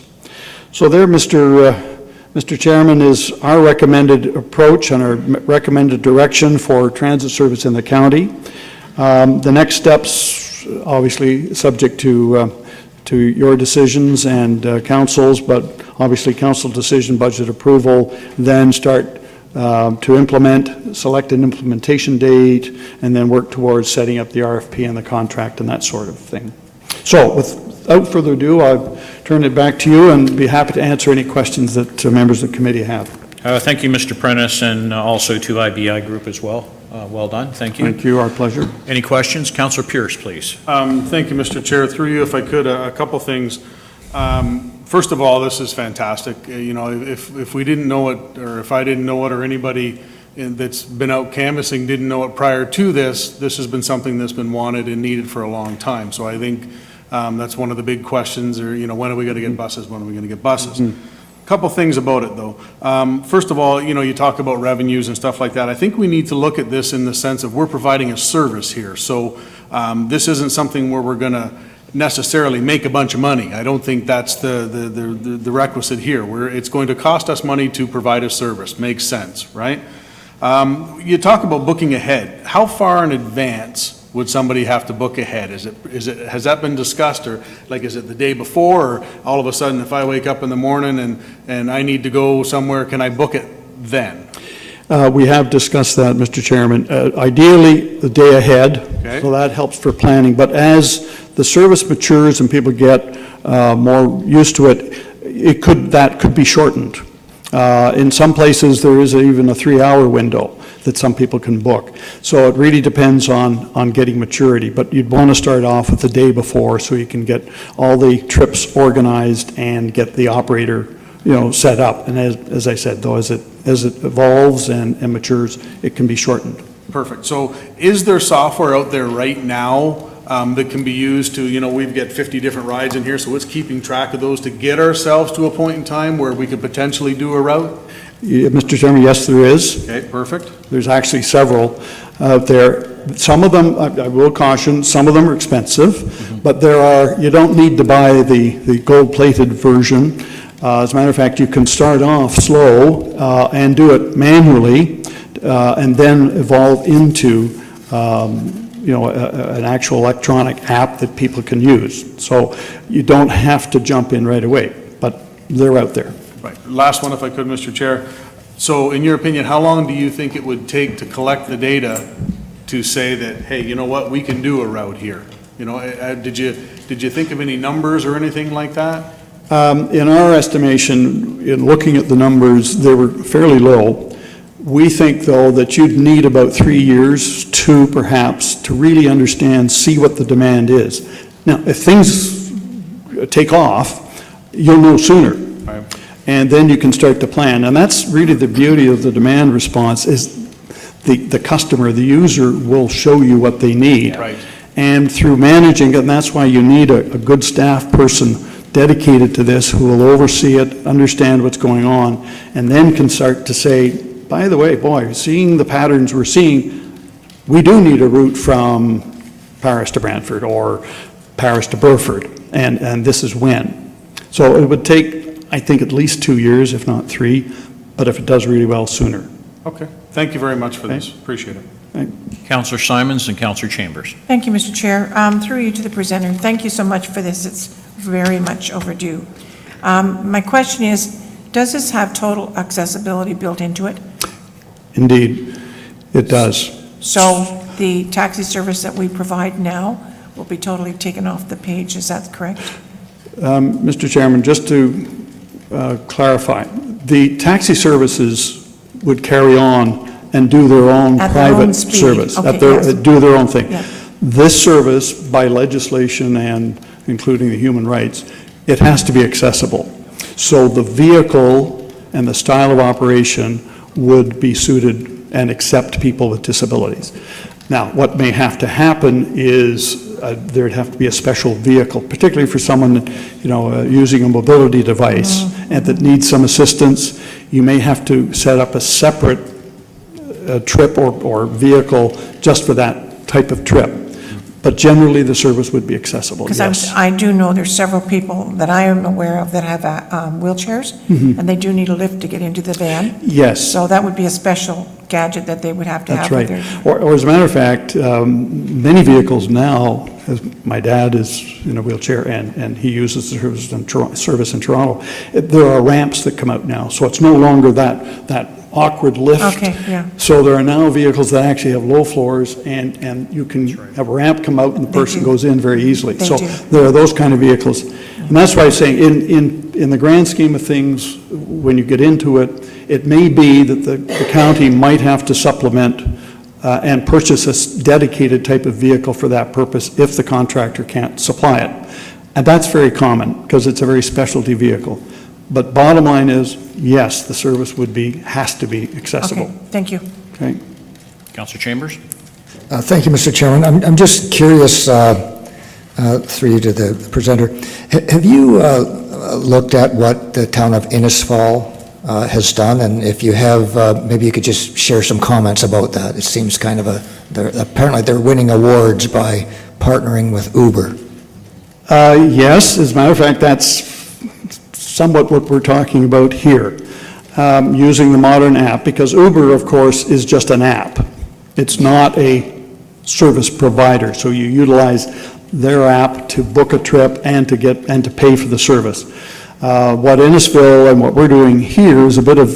Speaker 8: So there, Mr. Chairman, is our recommended approach and our recommended direction for transit service in the county. The next steps, obviously, subject to your decisions and council's, but obviously council decision, budget approval, then start to implement, select an implementation date, and then work towards setting up the RFP and the contract and that sort of thing. So without further ado, I'll turn it back to you and be happy to answer any questions that members of the committee have.
Speaker 1: Thank you, Mr. Prentice, and also to IBI Group as well. Well done. Thank you.
Speaker 8: Thank you. Our pleasure.
Speaker 1: Any questions? Councillor Pierce, please.
Speaker 4: Thank you, Mr. Chair. Through you, if I could, a couple things. First of all, this is fantastic. You know, if we didn't know it, or if I didn't know it, or anybody that's been out canvassing didn't know it prior to this has been something that's been wanted and needed for a long time. So I think that's one of the big questions, or, you know, when are we going to get buses? When are we going to get buses? A Couple things about it, though. First of all, you know, you talk about revenues and stuff like that. I think we need to look at this in the sense of we're providing a service here. So this isn't something where we're going to necessarily make a bunch of money. I don't think that's the requisite here. It's going to cost us money to provide a service. Makes sense, right? You talk about booking ahead. How far in advance would somebody have to book ahead? Has that been discussed, or like, is it the day before, or all of a sudden if I wake up in the morning and I need to go somewhere, can I book it then?
Speaker 8: We have discussed that, Mr. Chairman. Ideally, the day ahead,
Speaker 4: Okay.
Speaker 8: so that helps for planning. But as the service matures and people get more used to it, that could be shortened. In some places, there is even a 3-hour window that some people can book. So it really depends on getting maturity. But you'd want to start off with the day before so you can get all the trips organized and get the operator, you know, set up. And as I said, though, as it evolves and matures, it can be shortened.
Speaker 4: Perfect. So is there software out there right now that can be used to, you know, we've got 50 different rides in here, so it's keeping track of those to get ourselves to a point in time where we could potentially do a route?
Speaker 8: Yeah, Mr. Chairman, yes, there is.
Speaker 4: Okay, perfect.
Speaker 8: There's actually several out there. Some of them, I will caution, some of them are expensive, but you don't need to buy the gold-plated version. As a matter of fact, you can start off slow and do it manually and then evolve into an actual electronic app that people can use. So you don't have to jump in right away, but they're out there.
Speaker 4: Right. Last one, if I could, Mr. Chair. So in your opinion, how long do you think it would take to collect the data to say that, hey, you know what, we can do a route here? You know, did you think of any numbers or anything like that?
Speaker 8: In our estimation, in looking at the numbers, they were fairly low. We think, though, that you'd need about 3 years, 2 perhaps, to really understand, see what the demand is. Now, if things take off, you'll know sooner.
Speaker 4: Right.
Speaker 8: And then you can start to plan. And that's really the beauty of the demand response is the customer, the user will show you what they need.
Speaker 4: Right.
Speaker 8: And through managing it, and that's why you need a good staff person dedicated to this who will oversee it, understand what's going on, and then can start to say, by the way, boy, seeing the patterns we're seeing, we do need a route from Paris to Brantford or Paris to Burford, and this is when. So it would take, I think, at least 2 years, if not 3, but if it does really well, sooner.
Speaker 4: Okay. Thank you very much for this. Appreciate it.
Speaker 1: Councillor Simons and Councillor Chambers.
Speaker 9: Thank you, Mr. Chair. Through you to the presenter, thank you so much for this. It's very much overdue. My question is, does this have total accessibility built into it?
Speaker 8: Indeed, it does.
Speaker 9: So the taxi service that we provide now will be totally taken off the page, is that correct?
Speaker 8: Mr. Chairman, just to clarify, the taxi services would carry on and do their own
Speaker 9: At their own
Speaker 8: private
Speaker 9: speed.
Speaker 8: service.
Speaker 9: Okay,
Speaker 8: yes.
Speaker 9: yes.
Speaker 8: Do their own thing.
Speaker 9: Yeah.
Speaker 8: This service, by legislation and including the human rights, it has to be accessible. So the vehicle and the style of operation would be suited and accept people with disabilities. Now, what may have to happen is there'd have to be a special vehicle, particularly for someone, using a mobility device and that needs some assistance. You may have to set up a separate trip or vehicle just for that type of trip. But generally, the service would be accessible, yes.
Speaker 9: Because I do know there's several people that I am aware of that have wheelchairs, and they do need a lift to get into the van.
Speaker 8: Yes.
Speaker 9: So that would be a special gadget that they would have to
Speaker 8: That's
Speaker 9: have.
Speaker 8: right.
Speaker 9: With
Speaker 8: Or as a matter of fact, many vehicles now, as my dad is in a wheelchair and he uses the service in Toronto, there are ramps that come out now. So it's no longer that awkward lift.
Speaker 9: Okay, yeah.
Speaker 8: So there are now vehicles that actually have low floors and you can have a ramp come out and the person
Speaker 9: do.
Speaker 8: goes in very easily.
Speaker 9: They
Speaker 8: So
Speaker 9: do.
Speaker 8: there are those kind of vehicles. And that's why I'm saying in the grand scheme of things, when you get into it, it may be that the county might have to supplement and purchase a dedicated type of vehicle for that purpose if the contractor can't supply it. And that's very common because it's a very specialty vehicle. But bottom line is, yes, the service has to be accessible.
Speaker 9: Okay, thank you.
Speaker 8: Okay.
Speaker 1: Councillor Chambers.
Speaker 10: Thank you, Mr. Chairman. I'm just curious, through you to the presenter, have you looked at what the town of Innisfall has done, and if you have, maybe you could just share some comments about that. It seems kind of apparently they're winning awards by partnering with Uber.
Speaker 8: Yes, as a matter of fact, that's somewhat what we're talking about here, using the modern app, because Uber, of course, is just an app. It's not a service provider, so you utilize their app to book a trip and to pay for the service. What Innisfil and what we're doing here is a bit of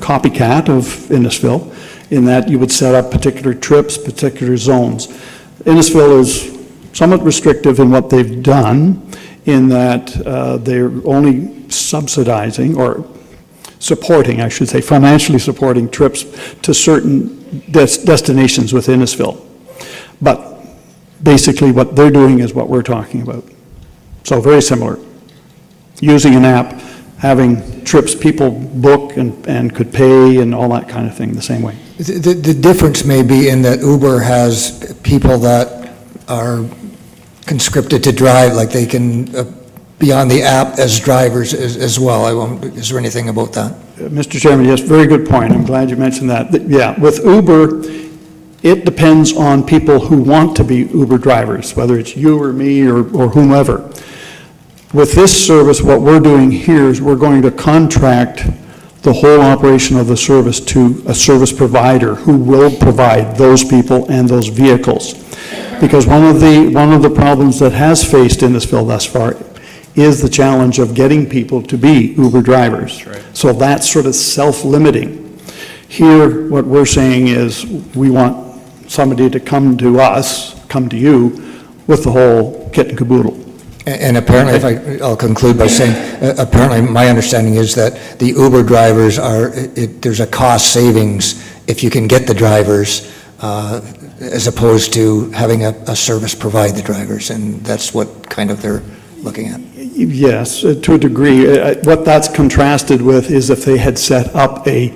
Speaker 8: copycat of Innisfil, in that you would set up particular trips, particular zones. Innisfil is somewhat restrictive in what they've done, in that they're only subsidizing, or supporting, I should say, financially supporting trips to certain destinations with Innisfil. But basically what they're doing is what we're talking about. So very similar. Using an app, having trips people book and could pay and all that kind of thing the same way.
Speaker 10: The difference may be in that Uber has people that are conscripted to drive, like they can be on the app as drivers as well. Is there anything about that?
Speaker 8: Mr. Chairman, yes, very good point. I'm glad you mentioned that. Yeah, with Uber, it depends on people who want to be Uber drivers, whether it's you or me or whomever. With this service, what we're doing here is we're going to contract the whole operation of the service to a service provider who will provide those people and those vehicles. Because one of the problems that has faced Innisfil thus far is the challenge of getting people to be Uber drivers. That's right. So that's sort of self-limiting. Here, what we're saying is we want somebody to come to us, come to you, with the whole kit and caboodle.
Speaker 10: And apparently, I'll conclude by saying, apparently my understanding is that the Uber drivers there's a cost savings if you can get the drivers, as opposed to having a service provide the drivers, and that's what kind of they're looking at.
Speaker 8: Yes, to a degree. What that's contrasted with is if they had set up a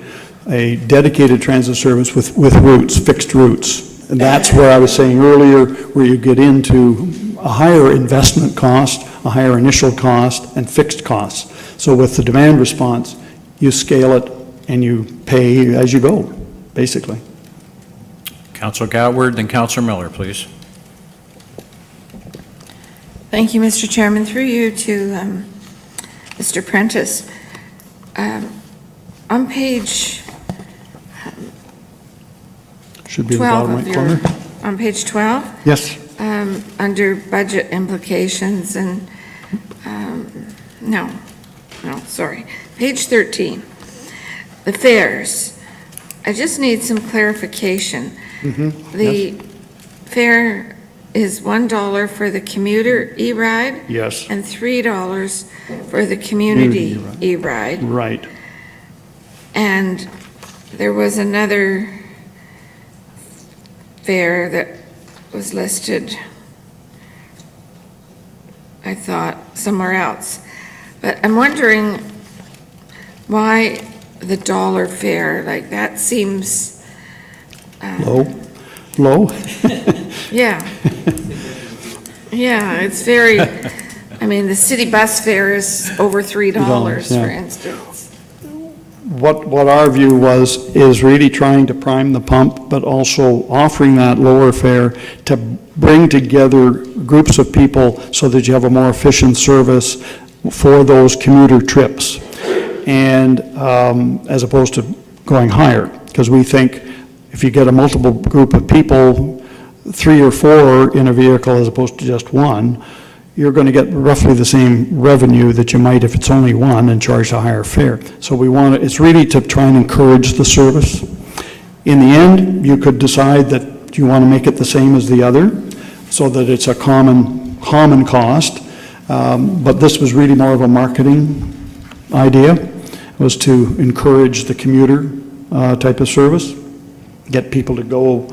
Speaker 8: dedicated transit service with routes, fixed routes. And that's where I was saying earlier, where you get into a higher investment cost, a higher initial cost, and fixed costs. So with the demand response, you scale it and you pay as you go, basically.
Speaker 1: Councilor Gatward, then Councilor Miller, please.
Speaker 7: Thank you, Mr. Chairman. Through you to Mr. Prentice. On page
Speaker 8: Should be
Speaker 7: 12
Speaker 8: in the bottom right corner.
Speaker 7: on page 12?
Speaker 8: Yes.
Speaker 7: Under budget implications and, sorry, page 13, the fares. I just need some clarification. The fare is $1 for the commuter e-ride?
Speaker 8: Yes.
Speaker 7: And $3 for the community e-ride?
Speaker 8: Right.
Speaker 7: And there was another fare that was listed, I thought, somewhere else. But I'm wondering why the dollar fare, like that seems...
Speaker 8: Low?
Speaker 7: Yeah. Yeah, it's very, I mean, the city bus fare is over $3, for instance.
Speaker 8: What our view is really trying to prime the pump, but also offering that lower fare to bring together groups of people so that you have a more efficient service for those commuter trips, and as opposed to going higher, because we think if you get a multiple group of people, 3 or 4 in a vehicle as opposed to just one, you're going to get roughly the same revenue that you might if it's only one and charge a higher fare. So it's really to try and encourage the service. In the end, you could decide that you want to make it the same as the other so that it's a common cost. But this was really more of a marketing idea, was to encourage the commuter type of service, get people to go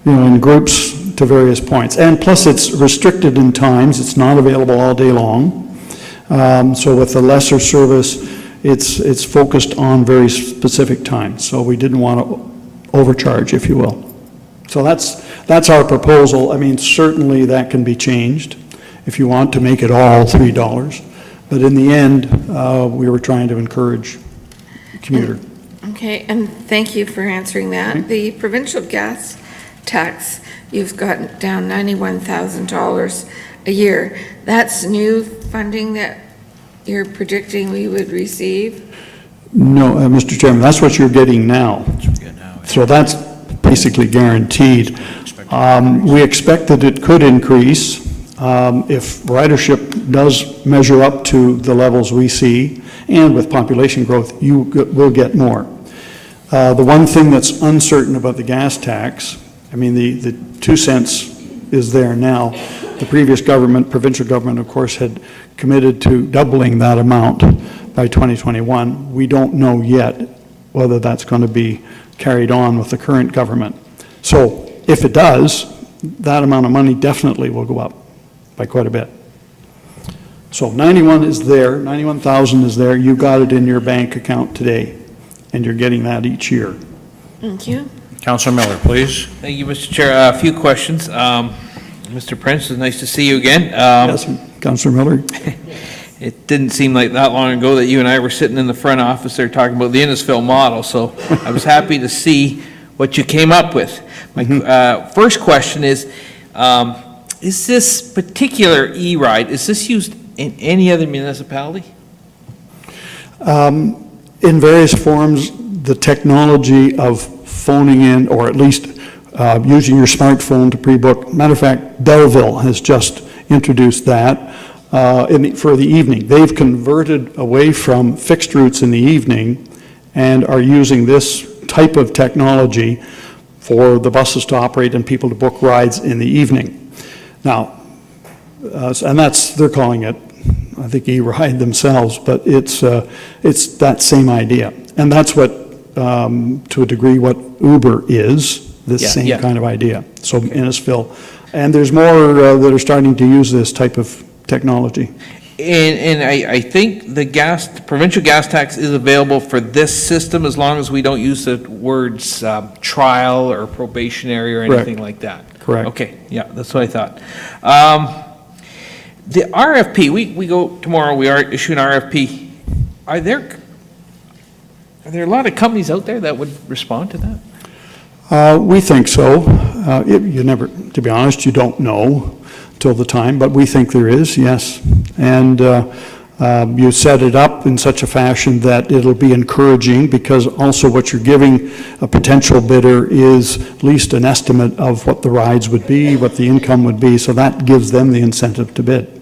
Speaker 8: in groups to various points. And plus it's restricted in times, it's not available all day long. So with the lesser service, it's focused on very specific times. So we didn't want to overcharge, if you will. So that's our proposal. I mean, certainly that can be changed if you want to make it all $3. But in the end, we were trying to encourage commuter.
Speaker 7: Okay, and thank you for answering that. The provincial gas tax, you've got down $91,000 a year. That's new funding that you're predicting we would receive?
Speaker 8: No, Mr. Chairman, that's what you're getting now. So that's basically guaranteed. We expect that it could increase if ridership does measure up to the levels we see, and with population growth, you will get more. The one thing that's uncertain about the gas tax, I mean, the 2 cents is there now. The previous government, provincial government, of course, had committed to doubling that amount by 2021. We don't know yet whether that's going to be carried on with the current government. So if it does, that amount of money definitely will go up by quite a bit. So 91 is there, 91,000 is there. You got it in your bank account today, and you're getting that each year.
Speaker 7: Thank you.
Speaker 1: Councillor Miller, please.
Speaker 5: Thank you, Mr. Chair. A few questions. Mr. Prince, it's nice to see you again.
Speaker 8: Yes, Councillor Miller.
Speaker 5: It didn't seem like that long ago that you and I were sitting in the front office there talking about the Innisfil model, so I was happy to see what you came up with. My first question is this particular e-ride, is this used in any other municipality?
Speaker 8: In various forms, the technology of phoning in, or at least using your smartphone to pre-book. Matter of fact, Belleville has just introduced that for the evening. They've converted away from fixed routes in the evening and are using this type of technology for the buses to operate and people to book rides in the evening. Now, and they're calling it, I think, e-ride themselves, but it's that same idea. And that's what, to a degree, what Uber is, this same kind of idea. So Innisfil, and there's more that are starting to use this type of technology.
Speaker 5: And I think the provincial gas tax is available for this system as long as we don't use the words trial or probationary or anything like that.
Speaker 8: Correct.
Speaker 5: Okay, yeah, that's what I thought. The RFP, we go tomorrow, we are issuing RFP. Are there a lot of companies out there that would respond to that?
Speaker 8: We think so. You never, to be honest, you don't know till the time, but we think there is, yes. And you set it up in such a fashion that it'll be encouraging, because also what you're giving a potential bidder is at least an estimate of what the rides would be, what the income would be, so that gives them the incentive to bid.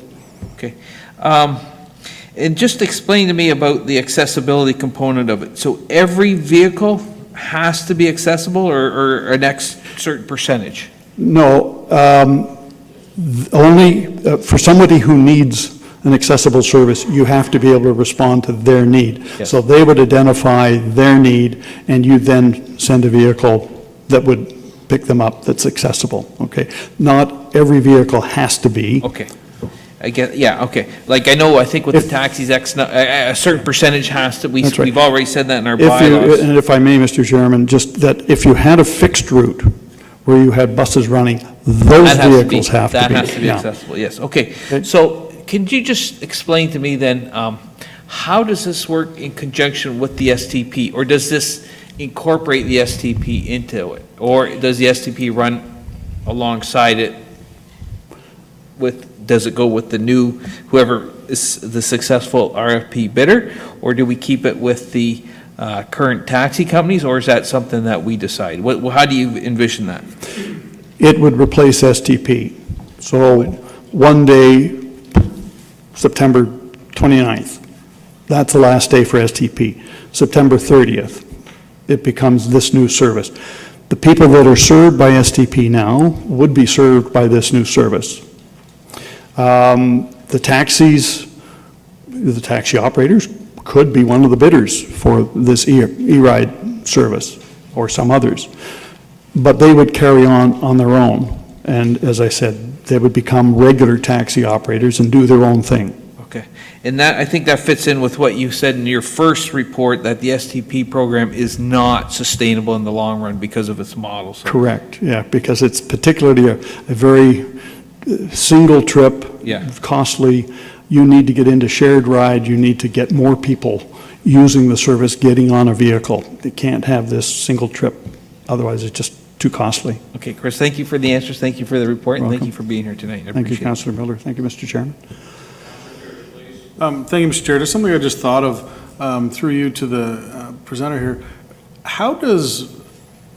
Speaker 5: Okay. And just explain to me about the accessibility component of it. So every vehicle has to be accessible, or a next certain percentage?
Speaker 8: No, only for somebody who needs an accessible service, you have to be able to respond to their need.
Speaker 5: Yes.
Speaker 8: So they would identify their need, and you then send a vehicle that would pick them up that's accessible, okay? Not every vehicle has to be.
Speaker 5: Okay. I get, yeah, okay. Like, I think with the taxis, a certain percentage has to,
Speaker 8: That's right.
Speaker 5: we've already said that in our bylaws.
Speaker 8: And if I may, Mr. Chairman, just that if you had a fixed route where you had buses running, those vehicles have to be.
Speaker 5: That has to be accessible, yes. Okay, so can you just explain to me then, how does this work in conjunction with the STP? Or does this incorporate the STP into it? Or does the STP run alongside it does it go with the new, whoever is the successful RFP bidder? Or do we keep it with the current taxi companies, or is that something that we decide? How do you envision that?
Speaker 8: It would replace STP. So one day, September 29th, that's the last day for STP. September 30th, it becomes this new service. The people that are served by STP now would be served by this new service. The taxis, the taxi operators could be one of the bidders for this e-ride service, or some others, but they would carry on their own. And as I said, they would become regular taxi operators and do their own thing.
Speaker 5: Okay, and I think that fits in with what you said in your first report, that the STP program is not sustainable in the long run because of its model. So.
Speaker 8: Correct, yeah, because it's particularly a very single trip, costly, you need to get into shared ride, you need to get more people using the service, getting on a vehicle. You can't have this single trip, otherwise it's just too costly.
Speaker 5: Okay, Chris, thank you for the answers, thank you for the report, and thank
Speaker 8: Welcome.
Speaker 5: you for being here tonight. I
Speaker 8: Thank you,
Speaker 5: appreciate it.
Speaker 8: Councillor Miller. Thank you, Mr. Chairman.
Speaker 4: Thank you, Mr. Chair. Just something I just thought of through you to the presenter here. How does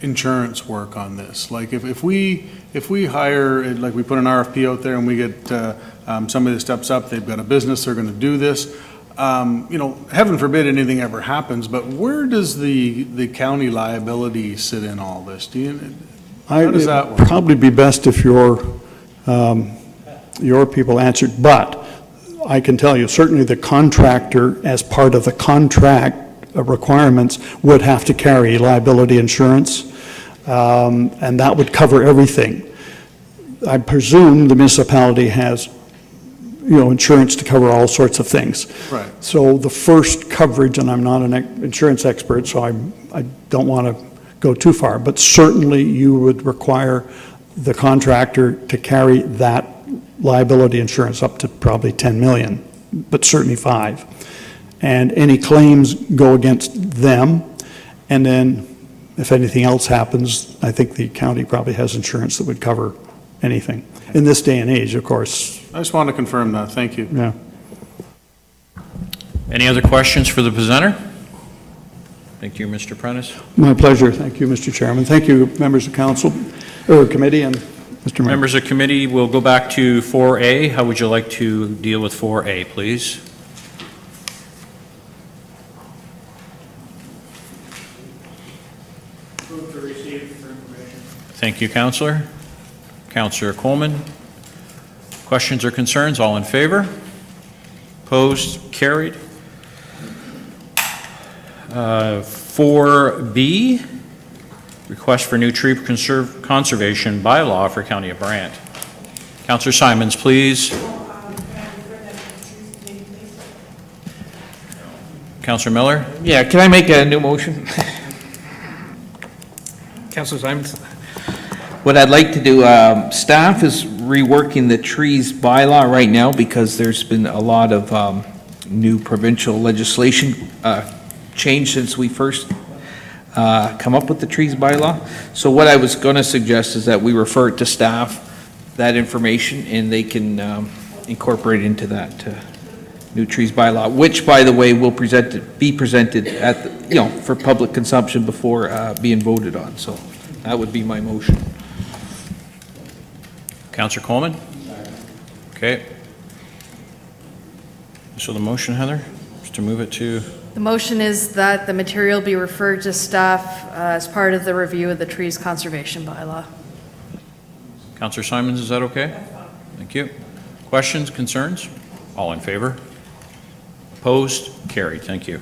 Speaker 4: insurance work on this? Like if we hire, like we put an RFP out there and we get somebody that steps up, they've got a business, they're going to do this. Heaven forbid anything ever happens, but where does the county liability sit in all this? How does that work?
Speaker 8: It'd probably be best if your people answered, but I can tell you, certainly the contractor, as part of the contract requirements, would have to carry liability insurance, and that would cover everything. I presume the municipality has, insurance to cover all sorts of things.
Speaker 4: Right.
Speaker 8: So the first coverage, and I'm not an insurance expert, so I don't want to go too far, but certainly you would require the contractor to carry that liability insurance up to probably 10 million, but certainly 5. And any claims go against them, and then if anything else happens, I think the county probably has insurance that would cover anything. In this day and age, of course.
Speaker 4: I just wanted to confirm that. Thank you.
Speaker 8: Yeah.
Speaker 1: Any other questions for the presenter? Thank you, Mr. Prentice.
Speaker 8: My pleasure. Thank you, Mr. Chairman. Thank you, members of council, or committee, and Mr. Mayor.
Speaker 1: Members of committee, we'll go back to 4A. How would you like to deal with 4A, please?
Speaker 11: Move to receive for information.
Speaker 1: Thank you, Councillor. Councillor Coleman. Questions or concerns? All in favor? Opposed? Carried. 4B, request for new tree conservation bylaw for County of Brandt. Councillor Simons, please. Councillor Miller.
Speaker 5: Yeah, can I make a new motion? Councilor Simons? What I'd like to do, staff is reworking the trees bylaw right now because there's been a lot of new provincial legislation change since we first come up with the trees bylaw. So what I was going to suggest is that we refer it to staff, that information, and they can incorporate into that new trees bylaw, which, by the way, will be presented at for public consumption before being voted on. So that would be my motion.
Speaker 1: Councillor Coleman? Okay. So the motion, Heather, is to move it to?
Speaker 12: The motion is that the material be referred to staff as part of the review of the trees conservation bylaw.
Speaker 1: Councillor Simons, is that okay? Thank you. Questions, concerns? All in favor? Opposed? Carried. Thank you.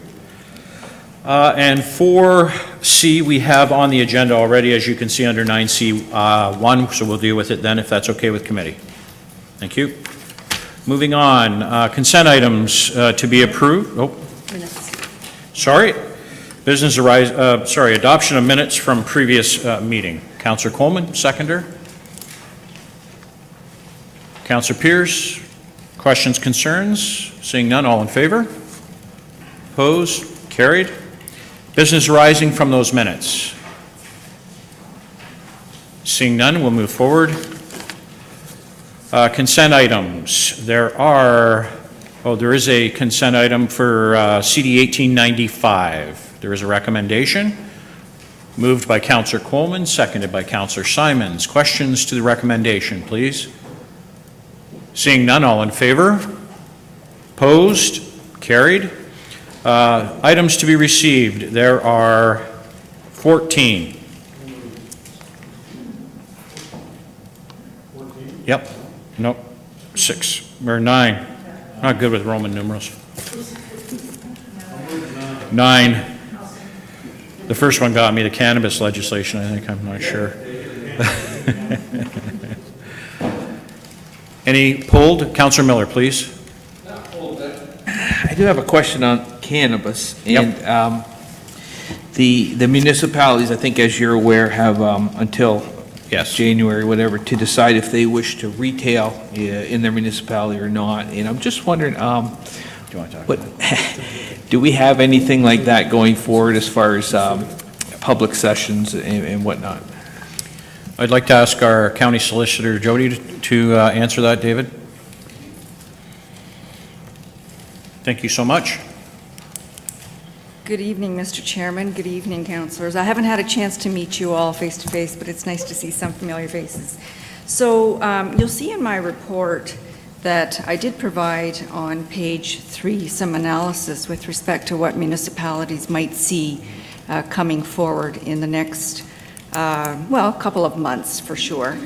Speaker 1: And 4C we have on the agenda already, as you can see under 9C1, so we'll deal with it then if that's okay with committee. Thank you. Moving on, consent items to be approved. Oh, sorry. Adoption of minutes from previous meeting. Councillor Coleman, seconder. Councillor Pierce, questions, concerns? Seeing none, all in favor? Opposed? Carried. Business arising from those minutes. Seeing none, we'll move forward. Consent items. There is a consent item for CD 1895. There is a recommendation. Moved by Councillor Coleman, seconded by Councillor Simons. Questions to the recommendation, please. Seeing none, all in favor? Opposed? Carried. Items to be received. There are 14. Yep. Nope. 6 or 9. Not good with Roman numerals. 9. The first one got me, the cannabis legislation, I think. I'm not sure. Any pulled? Councillor Miller, please.
Speaker 5: I do have a question on cannabis. And the municipalities, I think as you're aware, have until
Speaker 1: Yes.
Speaker 5: January, whatever, to decide if they wish to retail in their municipality or not. And I'm just wondering,
Speaker 1: Do you want to talk
Speaker 5: but
Speaker 1: about it?
Speaker 5: do we have anything like that going forward as far as public sessions and whatnot?
Speaker 1: I'd like to ask our county solicitor, Jody, to answer that, David. Thank you so much.
Speaker 13: Good evening, Mr. Chairman. Good evening, councillors. I haven't had a chance to meet you all face to face, but it's nice to see some familiar faces. So you'll see in my report that I did provide on page 3 some analysis with respect to what municipalities might see coming forward in the next, well, couple of months for sure.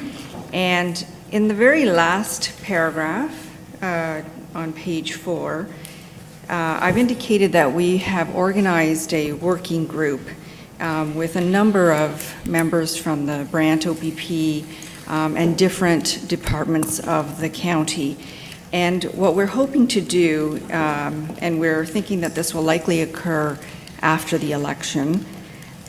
Speaker 13: And in the very last paragraph on page 4, I've indicated that we have organized a working group with a number of members from the Brandt OPP and different departments of the county. And what we're hoping to do, and we're thinking that this will likely occur after the election,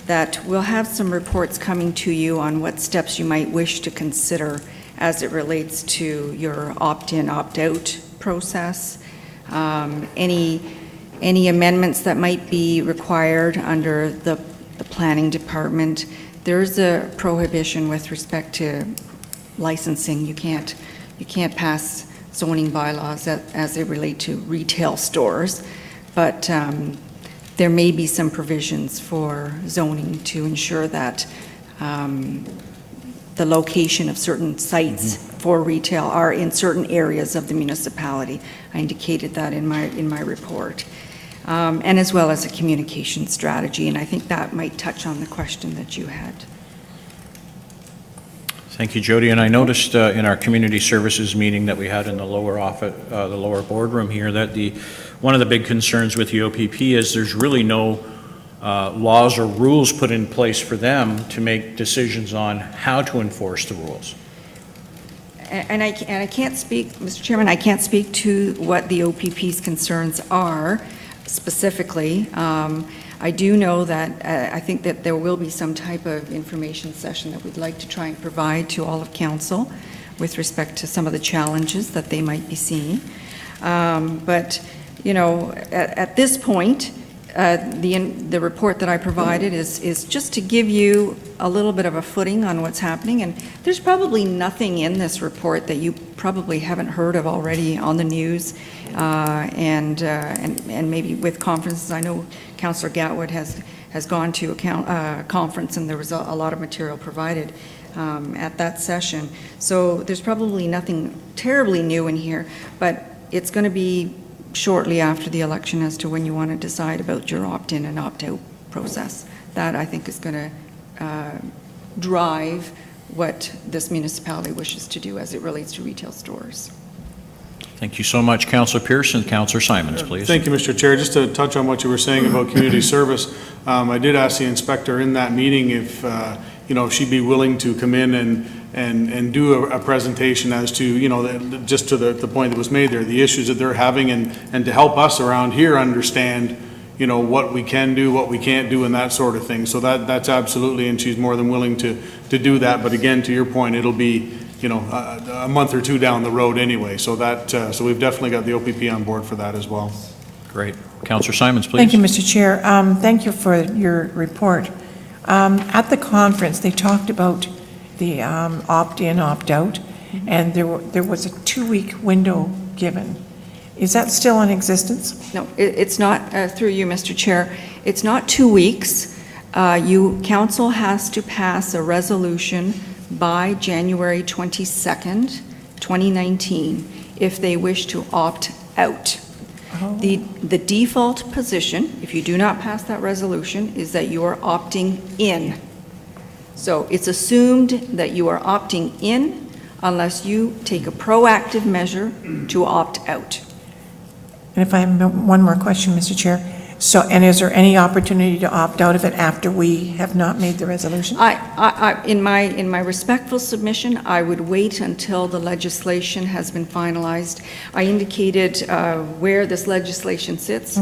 Speaker 13: that we'll have some reports coming to you on what steps you might wish to consider as it relates to your opt-in, opt-out process. Any amendments that might be required under the planning department. There's a prohibition with respect to licensing. You can't pass zoning bylaws as they relate to retail stores, but there may be some provisions for zoning to ensure that the location of certain sites for retail are in certain areas of the municipality. I indicated that in my report. And as well as a communication strategy, and I think that might touch on the question that you had.
Speaker 1: Thank you, Jody. And I noticed in our community services meeting that we had in the lower boardroom here that one of the big concerns with the OPP is there's really no laws or rules put in place for them to make decisions on how to enforce the rules.
Speaker 13: And I can't speak, Mr. Chairman, I can't speak to what the OPP's concerns are specifically. I do know that I think that there will be some type of information session that we'd like to try and provide to all of council with respect to some of the challenges that they might be seeing. But, you know, at this point, the report that I provided is just to give you a little bit of a footing on what's happening, and there's probably nothing in this report that you probably haven't heard of already on the news, and maybe with conferences. I know Councillor Gatwood has gone to a conference, and there was a lot of material provided at that session. So there's probably nothing terribly new in here, but it's going to be shortly after the election as to when you want to decide about your opt-in and opt-out process. That, I think, is going to drive what this municipality wishes to do as it relates to retail stores.
Speaker 1: Thank you so much, Councillor Pearson. Councillor Simons, please.
Speaker 4: Thank you, Mr. Chair. Just to touch on what you were saying about community service, I did ask the inspector in that meeting if, you know, if she'd be willing to come in and do a presentation as to, you know, just to the point that was made there, the issues that they're having, and to help us around here understand, you know, what we can do, what we can't do, and that sort of thing. So that's absolutely, and she's more than willing to do that. But again, to your point, it'll be, you know, a month or two down the road anyway. So that, so we've definitely got the OPP on board for that as well.
Speaker 1: Great. Councillor Simons, please.
Speaker 9: Thank you, Mr. Chair. Thank you for your report. At the conference, they talked about the opt-in, opt-out, and there was a 2-week window given. Is that still in existence?
Speaker 13: No, it's not, through you, Mr. Chair, it's not 2 weeks. Council has to pass a resolution by January 22nd, 2019, if they wish to opt out.
Speaker 9: Oh.
Speaker 13: The default position, if you do not pass that resolution, is that you are opting in. So it's assumed that you are opting in unless you take a proactive measure to opt out.
Speaker 9: And if I have one more question, Mr. Chair. So, and is there any opportunity to opt out of it after we have not made the resolution?
Speaker 13: In my respectful submission, I would wait until the legislation has been finalized. I indicated where this legislation sits.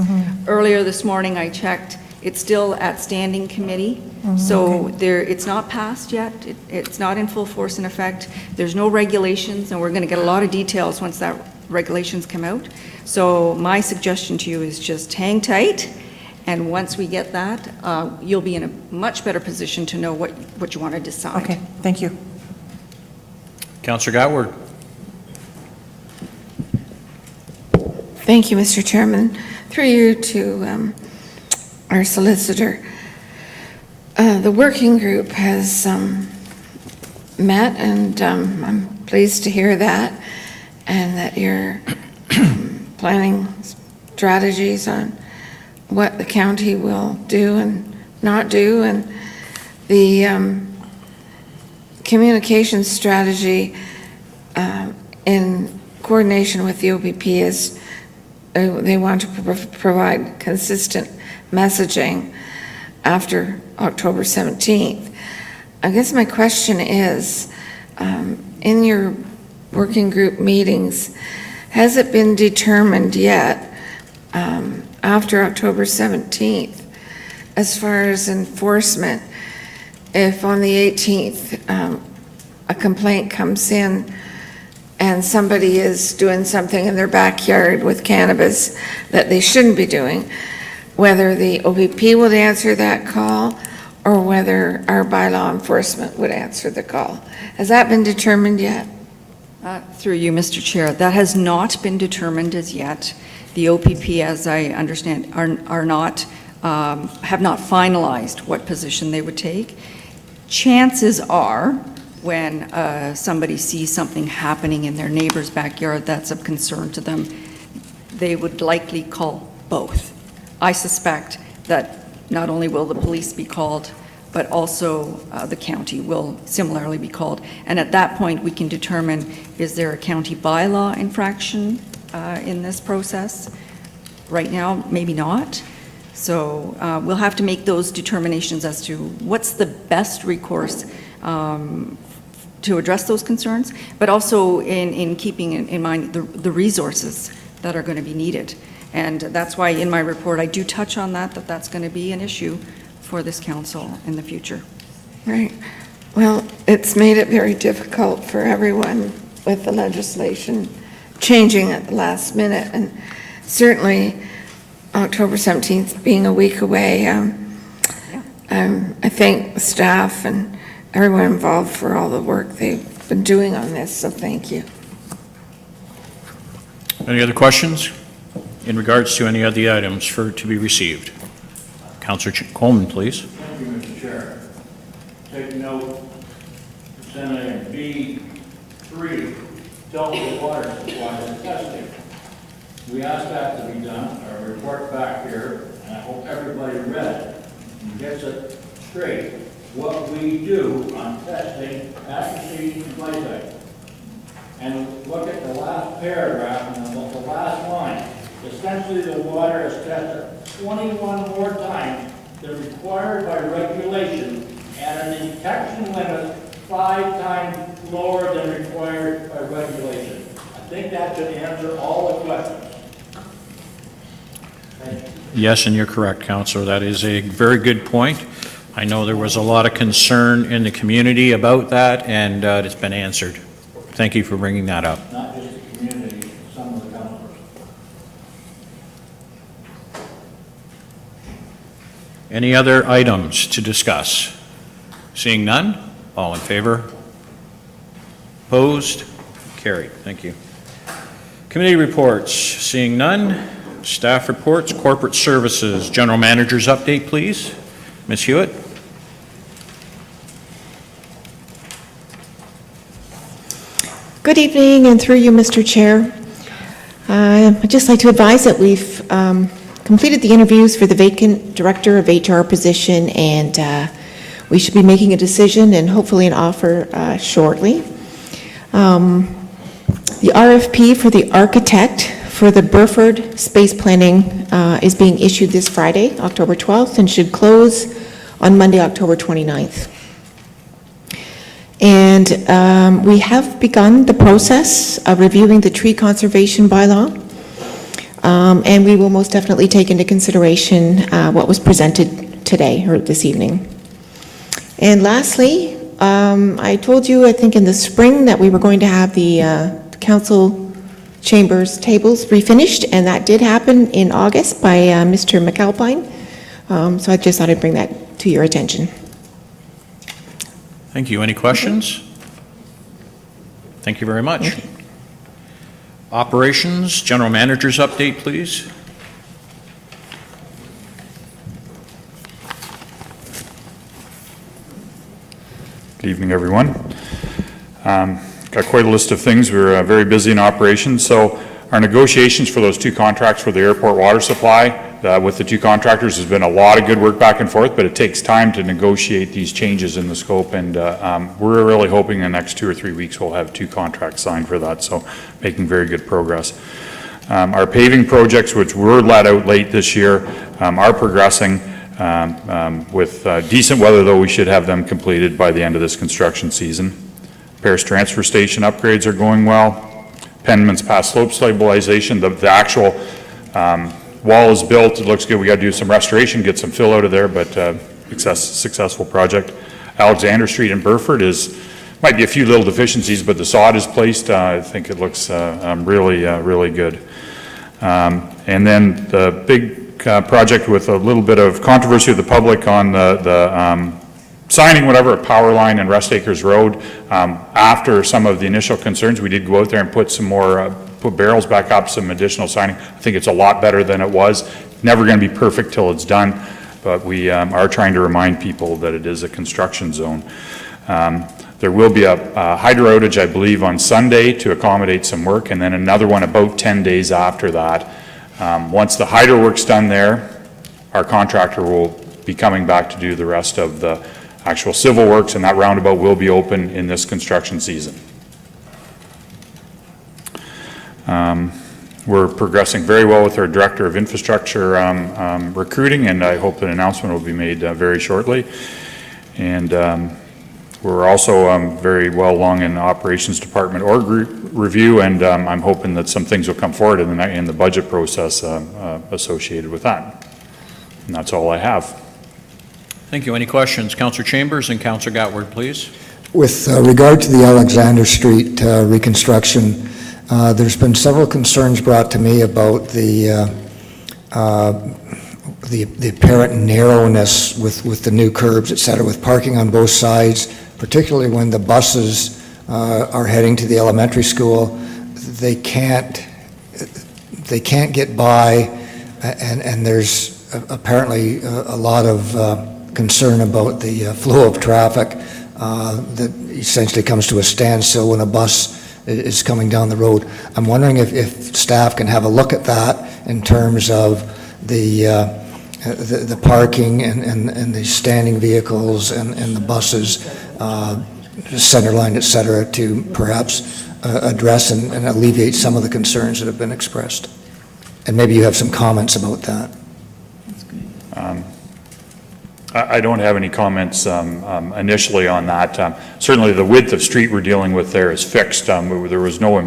Speaker 13: Earlier this morning, I checked, It's still at standing committee, so it's not passed yet. It's not in full force and effect. There's no regulations, and we're going to get a lot of details once that regulations come out. So my suggestion to you is just hang tight, and once we get that, you'll be in a much better position to know what you want to decide.
Speaker 9: Okay, thank you.
Speaker 1: Councillor Gatward.
Speaker 7: Thank you, Mr. Chairman. Through you to our solicitor. The working group has met, and I'm pleased to hear that, and that you're planning strategies on what the county will do and not do, and the communication strategy in coordination with the OPP is they want to provide consistent messaging after October 17th. I guess my question is, in your working group meetings, has it been determined yet after October 17th, as far as enforcement, if on the 18th a complaint comes in and somebody is doing something in their backyard with cannabis that they shouldn't be doing, whether the OPP would answer that call or whether our bylaw enforcement would answer the call? Has that been determined yet?
Speaker 13: Through you, Mr. Chair, that has not been determined as yet. The OPP, as I understand, are not, have not finalized what position they would take. Chances are, when somebody sees something happening in their neighbor's backyard that's of concern to them, they would likely call both. I suspect that not only will the police be called, but also the county will similarly be called. And at that point, we can determine, is there a county bylaw infraction in this process? Right now, maybe not. So we'll have to make those determinations as to what's the best recourse to address those concerns, but also in keeping in mind the resources that are going to be needed. And that's why in my report I do touch on that's going to be an issue for this council in the future.
Speaker 7: Right. Well, it's made it very difficult for everyone with the legislation changing at the last minute, and certainly October 17th being a week away, I thank the staff and everyone involved for all the work they've been doing on this, so thank you.
Speaker 1: Any other questions in regards to any of the items to be received? Councillor Coleman, please.
Speaker 11: Thank you, Mr. Chair. Take note, Senate B3, dealt with water supply and testing. We asked that to be done, our report back here, and I hope everybody read it and gets it straight. What we do on testing at the sea and play site. And look at the last paragraph and the last line. Essentially, the water is tested 21 more times than required by regulation and a detection limit 5 times lower than required by regulation. I think that should answer all the questions. Thank you.
Speaker 1: Yes, and you're correct, Councillor. That is a very good point. I know there was a lot of concern in the community about that, and it's been answered. Thank you for bringing that up.
Speaker 11: Not just the community, some of the councilors.
Speaker 1: Any other items to discuss? Seeing none, all in favor? Opposed? Carried. Thank you. Committee reports, seeing none. Staff reports, corporate services, general manager's update, please. Ms. Hewitt.
Speaker 14: Good evening, and through you, Mr. Chair. I'd just like to advise that we've completed the interviews for the vacant Director of HR position, and we should be making a decision and hopefully an offer shortly. The RFP for the architect for the Burford Space Planning is being issued this Friday, October 12th, and should close on Monday, October 29th. And we have begun the process of reviewing the tree conservation bylaw. And we will most definitely take into consideration what was presented today or this evening. And lastly, I told you, I think in the spring, that we were going to have the council chambers tables refinished, and that did happen in August by Mr. McAlpine. So I just thought I'd bring that to your attention.
Speaker 1: Thank you. Any questions? Thank you very much. Operations, General Manager's update, please.
Speaker 15: Good evening, everyone. Got quite a list of things. We're very busy in operations. So our negotiations for those 2 contracts for the airport water supply with the 2 contractors has been a lot of good work back and forth, but it takes time to negotiate these changes in the scope, and we're really hoping in the next 2 or 3 weeks we'll have 2 contracts signed for that, so making very good progress. Our paving projects, which were let out late this year, are progressing. With decent weather, though, we should have them completed by the end of this construction season. Paris Transfer Station upgrades are going well. Penman's Pass slope stabilization, the actual wall is built, it looks good. We got to do some restoration, get some fill out of there, but successful project. Alexander Street in Burford might be a few little deficiencies, but the sod is placed. I think it looks really good. And then the big project with a little bit of controversy with the public on the signing a power line in Rest Acres Road. After some of the initial concerns, we did go out there and put some more, put barrels back up, some additional signing. I think it's a lot better than it was. Never going to be perfect till it's done, but we are trying to remind people that it is a construction zone. There will be a hydro outage, I believe, on Sunday to accommodate some work, and then another one about 10 days after that. Once the hydro work's done there, our contractor will be coming back to do the rest of the actual civil works, and that roundabout will be open in this construction season. We're progressing very well with our Director of Infrastructure recruiting, and I hope an announcement will be made very shortly. And we're also very well along in the Operations Department org review, and I'm hoping that some things will come forward in the budget process associated with that. And that's all I have.
Speaker 1: Thank you. Any questions? Councillor Chambers and Councillor Gatward, please.
Speaker 10: With regard to the Alexander Street reconstruction, there's been several concerns brought to me about the apparent narrowness with the new curbs, et cetera, with parking on both sides, particularly when the buses are heading to the elementary school. They can't get by, and there's apparently a lot of concern about the flow of traffic that essentially comes to a standstill when a bus is coming down the road. I'm wondering if staff can have a look at that in terms of the parking and the standing vehicles and the buses, center line, et cetera, to perhaps address and alleviate some of the concerns that have been expressed. And maybe you have some comments about that.
Speaker 15: I don't have any comments initially on that. Certainly the width of street we're dealing with there is fixed. There was no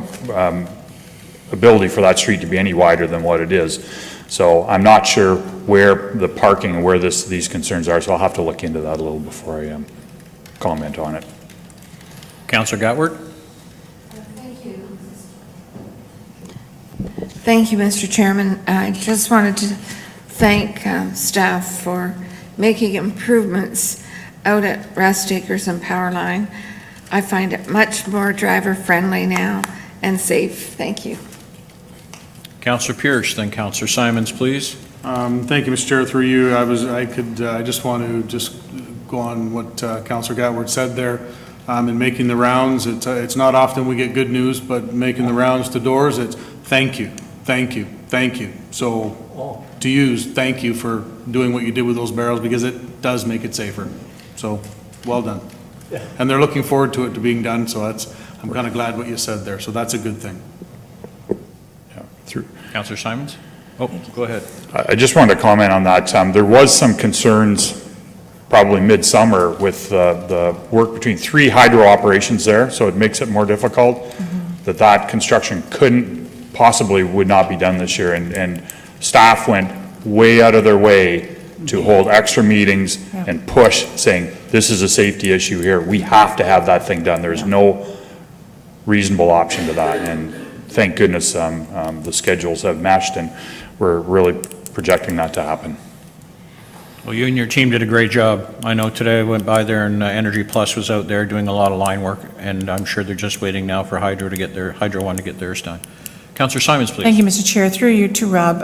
Speaker 15: ability for that street to be any wider than what it is. So I'm not sure where the parking and where these concerns are, so I'll have to look into that a little before I comment on it.
Speaker 1: Councillor Gatward.
Speaker 7: Thank you, Mr. Chairman. I just wanted to thank staff for making improvements out at Rest Acres and Powerline. I find it much more driver-friendly now and safe. Thank you.
Speaker 1: Councillor Pierce, then Councillor Simons, please.
Speaker 4: Thank you, Mr. Chair. Through you, I just want to go on what Councillor Gatward said there. In making the rounds, it's not often we get good news, but making the rounds to doors, it's thank you, thank you, thank you. So to use, thank you for doing what you did with those barrels, because it does make it safer. So well done. Yeah. And they're looking forward to it being done, so I'm kind of glad what you said there. So that's a good thing.
Speaker 1: Councillor Simons? Oh, go ahead.
Speaker 15: I just wanted to comment on that. There was some concerns probably midsummer with the work between 3 hydro operations there, so it makes it more difficult that construction couldn't possibly would not be done this year, and staff went way out of their way to hold extra meetings and push, saying, this is a safety issue here, we have to have that thing done, there's no reasonable option to that, and thank goodness the schedules have meshed, and we're really projecting that to happen.
Speaker 1: Well, you and your team did a great job. I know today I went by there and Energy Plus was out there doing a lot of line work, and I'm sure they're just waiting now for Hydro One to get theirs done. Councillor Simons, please.
Speaker 9: Thank you, Mr. Chair. Through you to Rob.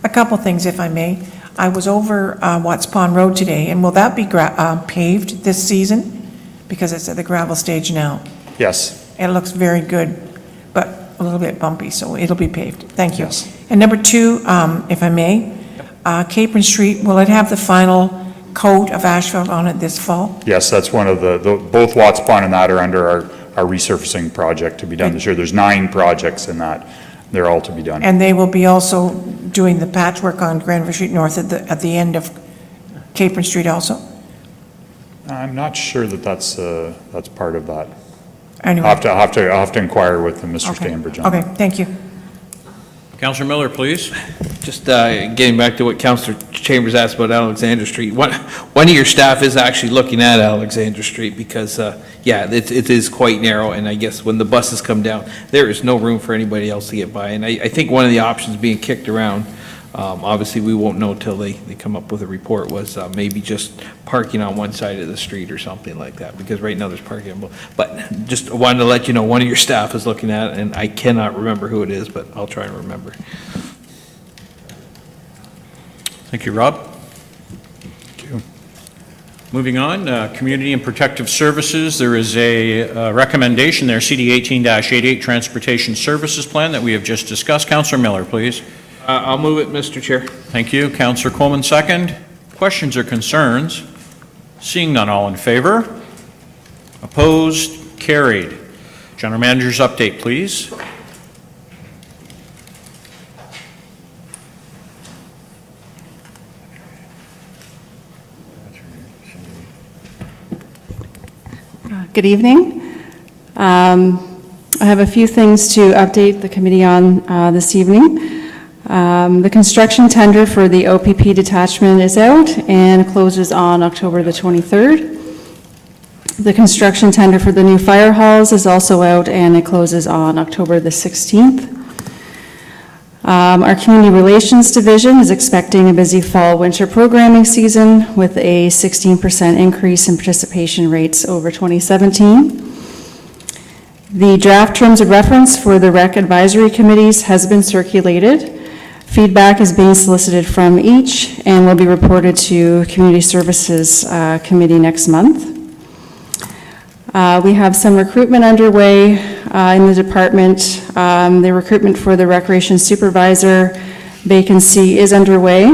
Speaker 9: A couple things, if I may. I was over Watts Pond Road today, and will that be paved this season? Because it's at the gravel stage now.
Speaker 15: Yes.
Speaker 9: It looks very good, but a little bit bumpy, so it'll be paved. Thank you.
Speaker 15: Yes.
Speaker 9: And number two, if I may, Capron Street, will it have the final coat of asphalt on it this fall?
Speaker 15: Yes, that's one of both Watts Pond and that are under our resurfacing project to be done this year. There's 9 projects in that. They're all to be done.
Speaker 9: And they will be also doing the patchwork on Granville Street North at the end of Capron Street also?
Speaker 15: I'm not sure that's part of that.
Speaker 9: Anyway.
Speaker 15: I'll have to inquire with Mr.
Speaker 9: Okay.
Speaker 15: Stanbridge on that.
Speaker 9: Okay, thank you.
Speaker 1: Councillor Miller, please.
Speaker 5: Just getting back to what Councillor Chambers asked about Alexander Street. One of your staff is actually looking at Alexander Street because, yeah, it is quite narrow, and I guess when the buses come down, there is no room for anybody else to get by. And I think one of the options being kicked around, obviously we won't know till they come up with a report, was maybe just parking on one side of the street or something like that, because right now there's parking on both. But just wanted to let you know, one of your staff is looking at it, and I cannot remember who it is, but I'll try and remember.
Speaker 1: Thank you, Rob.
Speaker 15: Thank you.
Speaker 1: Moving on, Community and Protective Services. There is a recommendation there, CD 18-88 Transportation Services Plan that we have just discussed. Councillor Miller, please.
Speaker 5: I'll move it, Mr. Chair.
Speaker 1: Thank you. Councillor Coleman, second. Questions or concerns? Seeing none, all in favor? Opposed? Carried. General Manager's update, please.
Speaker 16: Good evening. I have a few things to update the committee on this evening. The construction tender for the OPP detachment is out and closes on October the 23rd. The construction tender for the new fire halls is also out and it closes on October the 16th. Our Community Relations Division is expecting a busy fall-winter programming season with a 16% increase in participation rates over 2017. The draft terms of reference for the REC advisory committees has been circulated. Feedback is being solicited from each and will be reported to Community Services Committee next month. We have some recruitment underway in the department. The recruitment for the recreation supervisor vacancy is underway,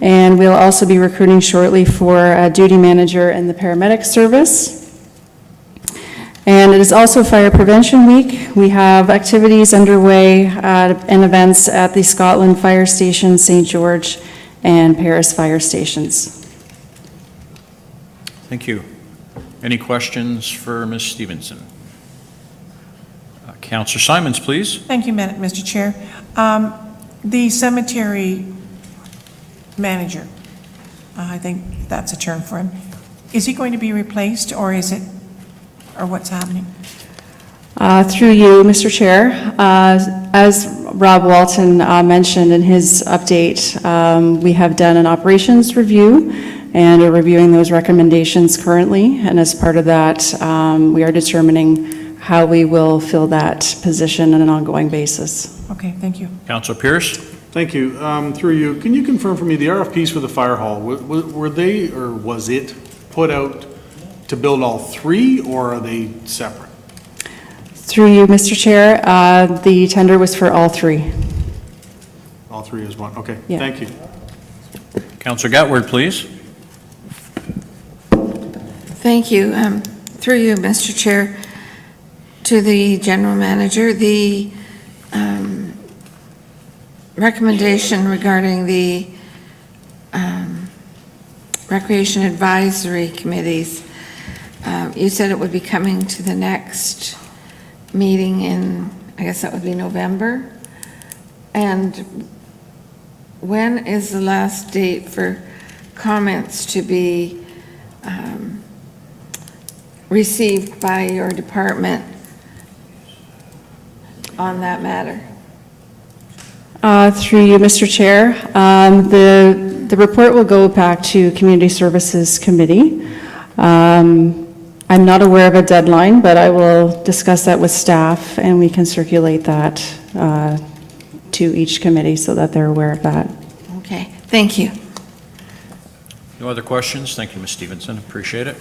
Speaker 16: and we'll also be recruiting shortly for a duty manager in the paramedic service. And it is also Fire Prevention Week. We have activities underway and events at the Scotland Fire Station, St. George, and Paris Fire Stations.
Speaker 1: Thank you. Any questions for Ms. Stevenson? Councillor Simons, please.
Speaker 9: Thank you, Mr. Chair. The cemetery manager, I think that's a term for him. Is he going to be replaced, or what's happening?
Speaker 16: Through you, Mr. Chair, as Rob Walton mentioned in his update, we have done an operations review and are reviewing those recommendations currently, and as part of that, we are determining how we will fill that position on an ongoing basis.
Speaker 9: Okay, thank you.
Speaker 1: Councillor Pierce.
Speaker 4: Thank you. Through you, can you confirm for me the RFPs for the fire hall, were they, or was it put out to build all 3, or are they separate?
Speaker 16: Through you, Mr. Chair, the tender was for all 3.
Speaker 4: All 3 is one, okay,
Speaker 16: Yeah.
Speaker 4: thank you.
Speaker 1: Councillor Gatward, please.
Speaker 7: Thank you. Through you, Mr. Chair, to the general manager, the recommendation regarding the recreation advisory committees, you said it would be coming to the next meeting in I guess that would be November. And when is the last date for comments to be received by your department on that matter?
Speaker 16: Through you, Mr. Chair, the report will go back to Community Services Committee. I'm not aware of a deadline, but I will discuss that with staff, and we can circulate that to each committee so that they're aware of that.
Speaker 7: Okay, thank you.
Speaker 1: No other questions? Thank you, Ms. Stevenson. Appreciate it.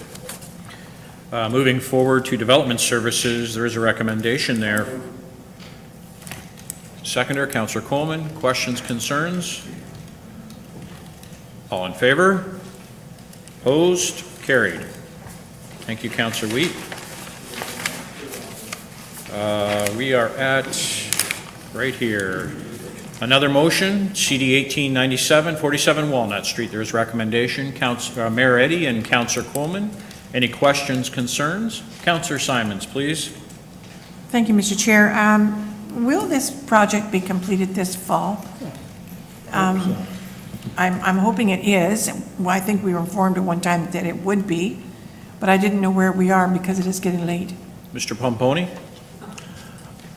Speaker 1: Moving forward to Development Services, there is a recommendation there. Seconder, Councillor Coleman. Questions, concerns? All in favor? Opposed? Carried. Thank you, Councillor Wheat. We are at, right here, another motion, CD 1897, 47 Walnut Street. There is recommendation. Mayor Eddy and Councillor Coleman. Any questions, concerns? Councillor Simons, please.
Speaker 9: Thank you, Mr. Chair. Will this project be completed this fall? I'm hoping it is. Well, I think we were informed at one time that it would be, but I didn't know where we are because it is getting late.
Speaker 1: Mr. Pomponi?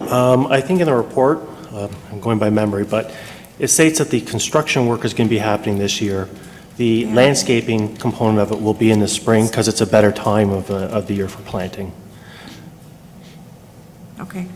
Speaker 17: I think in the report, I'm going by memory, but it states that the construction work is going to be happening this year. The landscaping component of it will be in the spring because it's a better time of the year for planting.
Speaker 9: Okay.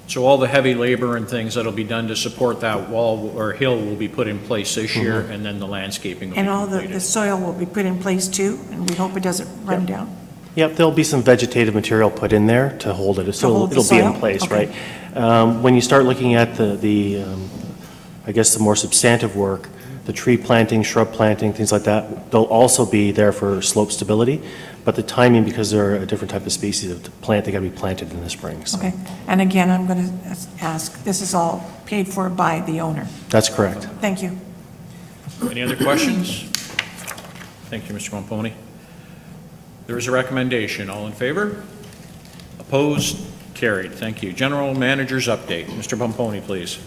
Speaker 1: So all the heavy labor and things that'll be done to support that wall or hill will be put in place this year, and then the landscaping will
Speaker 9: And
Speaker 1: be
Speaker 9: all
Speaker 1: completed.
Speaker 9: the soil will be put in place too, and we hope it doesn't run down?
Speaker 17: Yep, there'll be some vegetative material put in there to hold it, so
Speaker 9: hold the
Speaker 17: it'll be in
Speaker 9: soil?
Speaker 17: place,
Speaker 9: Okay.
Speaker 17: right? When you start looking at I guess the more substantive work, the tree planting, shrub planting, things like that, they'll also be there for slope stability, but the timing, because they're a different type of species of plant, they gotta be planted in the spring, so.
Speaker 9: Okay. And again, I'm going to ask, this is all paid for by the owner?
Speaker 17: That's correct.
Speaker 9: Thank you.
Speaker 1: Any other questions? Thank you, Mr. Pomponi. There is a recommendation. All in favor? Opposed? Carried. Thank you. General Manager's update. Mr. Pomponi, please.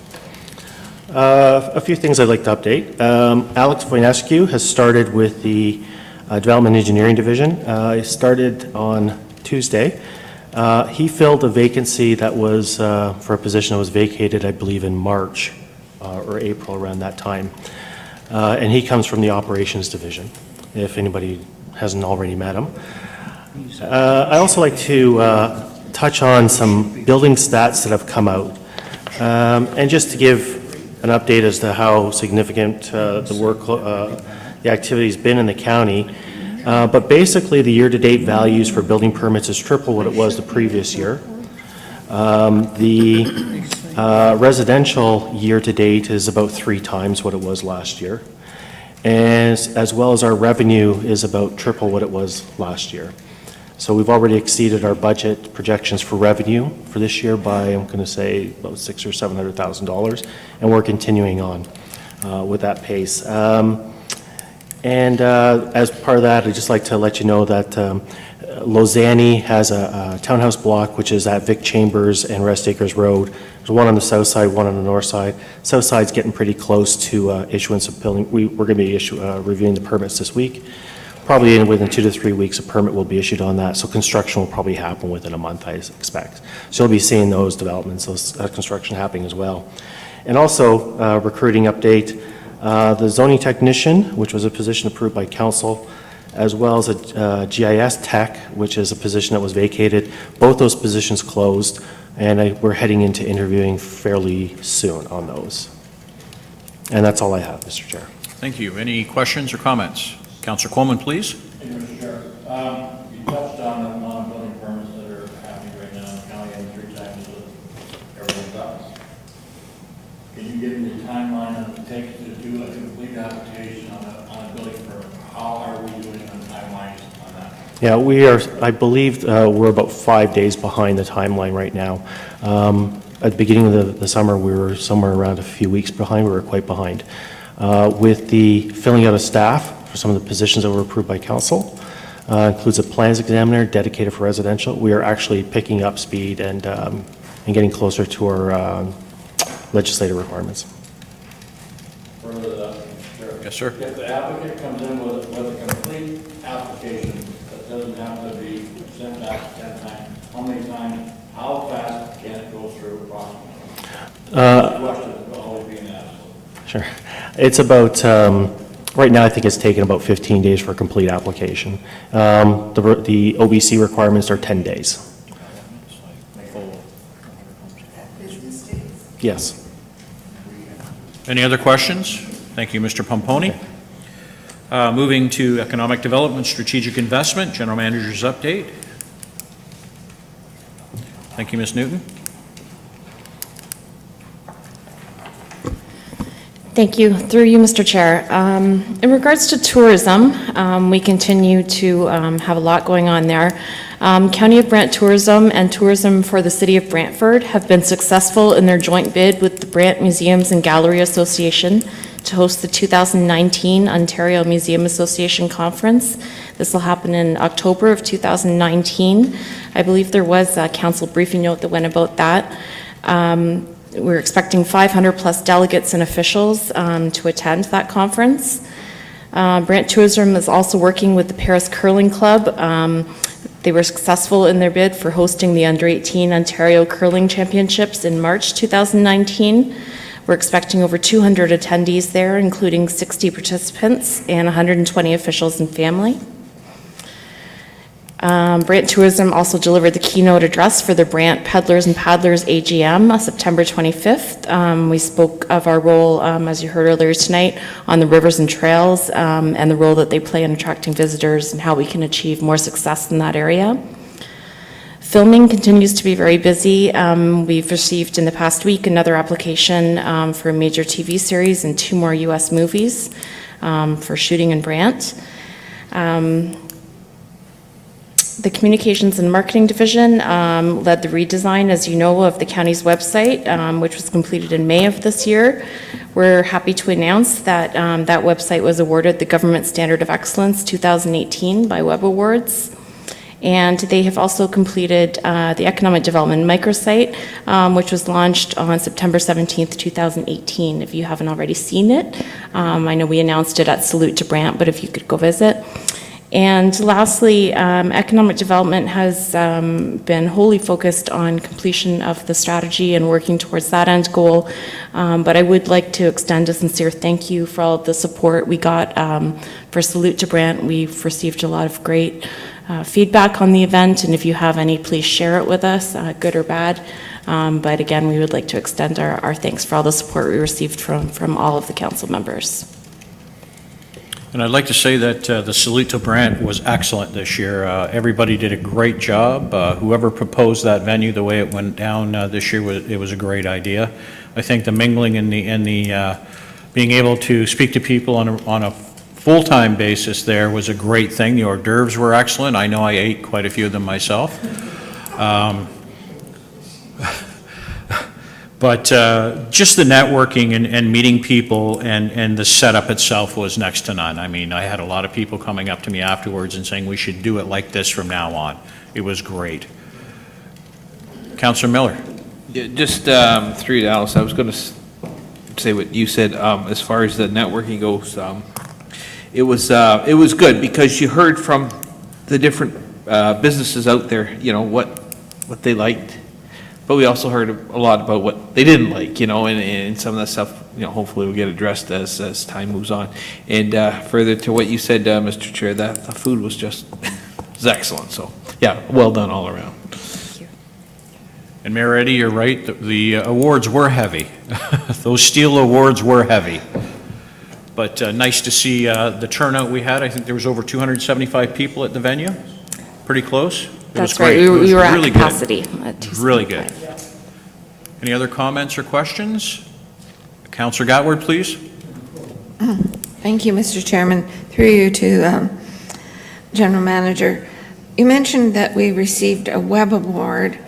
Speaker 17: A few things I'd like to update. Alex Voinescu has started with the Development Engineering Division. He started on Tuesday. He filled a vacancy that was for a position that was vacated, I believe, in March or April, around that time. And he comes from the Operations Division, if anybody hasn't already met him. I also like to touch on some building stats that have come out. And just to give an update as to how significant the work, the activity's been in the county. But basically, the year-to-date values for building permits is triple what it was the previous year. The residential year-to-date is about 3 times what it was last year. And as well as our revenue is about triple what it was last year. So we've already exceeded our budget projections for revenue for this year by, I'm going to say, about $600,000 or $700,000, and we're continuing on with that pace. As part of that, I'd just like to let you know that Lozani has a townhouse block, which is at Vic Chambers and Rest Acres Road. There's one on the south side, one on the north side. South side's getting pretty close to issuance of building. We're going to be reviewing the permits this week. Probably within 2 to 3 weeks, a permit will be issued on that. So construction will probably happen within a month, I expect. So you'll be seeing those developments, those construction happening as well. And also, recruiting update, the zoning technician, which was a position approved by council, as well as a GIS tech, which is a position that was vacated. Both those positions closed, and we're heading into interviewing fairly soon on those. And that's all I have, Mr. Chair.
Speaker 1: Thank you. Any questions or comments? Councillor Coleman, please.
Speaker 11: Thank you, Mr. Chair. You touched on the amount of building permits that are happening right now in the county and 3 times what everyone does. Can you give me a timeline that it takes to do a complete application on a building permit? How are we doing on timelines on that?
Speaker 17: Yeah, we are, I believe we're about 5 days behind the timeline right now. At the beginning of the summer, we were somewhere around a few weeks behind. We were quite behind. With the filling out of staff for some of the positions that were approved by council, includes a plans examiner dedicated for residential. We are actually picking up speed and and getting closer to our legislative requirements.
Speaker 11: Further to that, Chair.
Speaker 1: Yes, sir.
Speaker 11: If the applicant comes in with a complete application that doesn't have to be sent back 10 times, how many times, how fast can it go through approximately? Question is always being asked.
Speaker 17: Sure. It's about, right now, I think it's taken about 15 days for a complete application. The OBC requirements are 10 days. Yes.
Speaker 1: Any other questions? Thank you, Mr. Pomponi. Moving to Economic Development, Strategic Investment, General Manager's update. Thank you, Ms. Newton.
Speaker 18: Thank you. Through you, Mr. Chair. In regards to tourism, we continue to have a lot going on there. County of Brant Tourism and Tourism for the City of Brantford have been successful in their joint bid with the Brant Museums and Gallery Association to host the 2019 Ontario Museum Association Conference. This will happen in October of 2019. I believe there was a council briefing note that went about that. We're expecting 500 plus delegates and officials to attend that conference. Brant Tourism is also working with the Paris Curling Club. They were successful in their bid for hosting the Under-18 Ontario Curling Championships in March 2019. We're expecting over 200 attendees there, including 60 participants and 120 officials and family. Brant Tourism also delivered the keynote address for the Brant Peddlers and Paddlers AGM on September 25th. We spoke of our role, as you heard earlier tonight, on the rivers and trails and the role that they play in attracting visitors and how we can achieve more success in that area. Filming continues to be very busy. We've received in the past week another application for a major TV series and 2 more US movies for shooting in Brant. The Communications and Marketing Division led the redesign, as you know, of the county's website, which was completed in May of this year. We're happy to announce that that website was awarded the Government Standard of Excellence 2018 by Web Awards. And they have also completed the Economic Development microsite, which was launched on September 17th, 2018. If you haven't already seen it, I know we announced it at Salute to Brant, but if you could go visit. And lastly, economic development has been wholly focused on completion of the strategy and working towards that end goal. But I would like to extend a sincere thank you for all of the support we got for Salute to Brant. We've received a lot of great feedback on the event, and if you have any, please share it with us, good or bad. But again, we would like to extend our thanks for all the support we received from all of the council members.
Speaker 1: And I'd like to say that the Salute to Brant was excellent this year. Everybody did a great job. Whoever proposed that venue, the way it went down this year, it was a great idea. I think the mingling and the being able to speak to people on a full-time basis there was a great thing. The hors d'oeuvres were excellent. I know I ate quite a few of them myself. But just the networking and meeting people and the setup itself was next to none. I mean, I had a lot of people coming up to me afterwards and saying we should do it like this from now on. It was great. Councillor Miller.
Speaker 5: Yeah, just through you, Alice, I was going to say what you said as far as the networking goes. It was good because you heard from the different businesses out there, you know, what they liked. But we also heard a lot about what they didn't like, you know, and some of that stuff, you know, hopefully will get addressed as time moves on. And further to what you said, Mr. Chair, that the food was excellent. So, yeah, well done all around.
Speaker 18: Thank you.
Speaker 1: And Mayor Eddie, you're right. The awards were heavy. Those steel awards were heavy. But nice to see the turnout we had. I think there was over 275 people at the venue. Pretty close.
Speaker 18: That's right. We were at capacity.
Speaker 1: Really good. Any other comments or questions? Councillor Gatward, please.
Speaker 7: Thank you, Mr. Chairman. Through you to General Manager. You mentioned that we received a web award.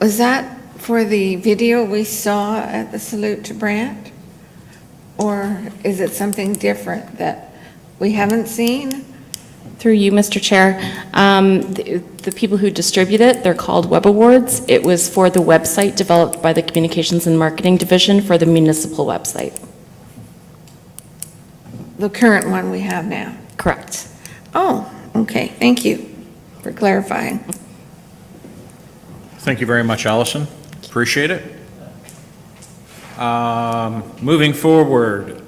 Speaker 7: Was that for the video we saw at the Salute to Brant? Or is it something different that we haven't seen?
Speaker 18: Through you, Mr. Chair, the people who distribute it, they're called Web Awards. It was for the website developed by the Communications and Marketing Division for the municipal website.
Speaker 7: The current one we have now?
Speaker 18: Correct.
Speaker 7: Oh, okay, thank you for clarifying.
Speaker 1: Thank you very much, Allison. Appreciate it. Moving forward,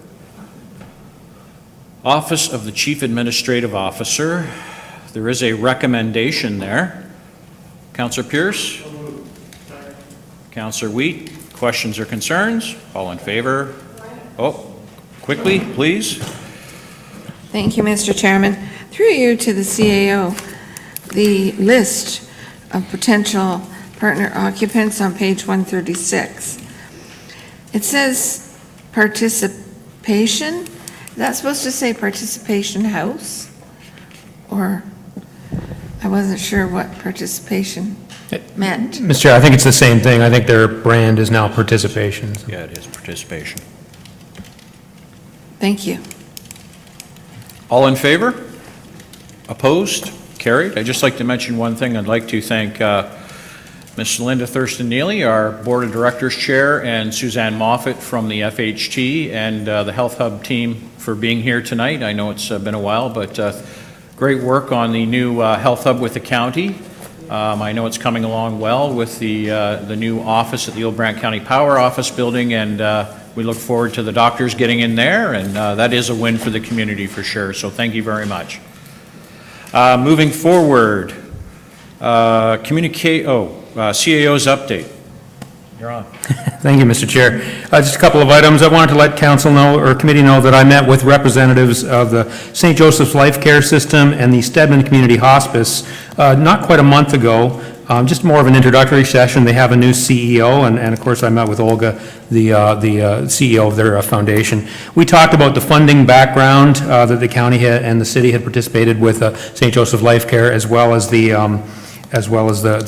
Speaker 1: Office of the Chief Administrative Officer. There is a recommendation there. Councillor Pierce? Councillor Wheat, questions or concerns? All in favor? Oh, quickly, please.
Speaker 7: Thank you, Mr. Chairman. Through you to the CAO, the list of potential partner occupants on page 136. It says participation. Is that supposed to say participation house? Or I wasn't sure what participation meant.
Speaker 19: Mr. Chair, I think it's the same thing. I think their brand is now participation. So.
Speaker 1: Yeah, it is participation.
Speaker 7: Thank you.
Speaker 1: All in favor? Opposed? Carried. I'd just like to mention one thing. I'd like to thank Ms. Linda Thurston-Neely, our Board of Directors Chair, and Suzanne Moffett from the FHT and the Health Hub team for being here tonight. I know it's been a while, but great work on the new Health Hub with the county. I know it's coming along well with the new office at the old Brandt County Power Office building, and we look forward to the doctors getting in there, and that is a win for the community for sure, so thank you very much. Moving forward, CAO's update. You're on.
Speaker 19: Thank you, Mr. Chair. Just a couple of items. I wanted to let council know, or committee know, that I met with representatives of the St. Joseph's Life Care System and the Stedman Community Hospice not quite a month ago. Just more of an introductory session. They have a new CEO, and of course I met with Olga, the CEO of their foundation. We talked about the funding background that the county and the city had participated with St. Joseph Life Care, as well as the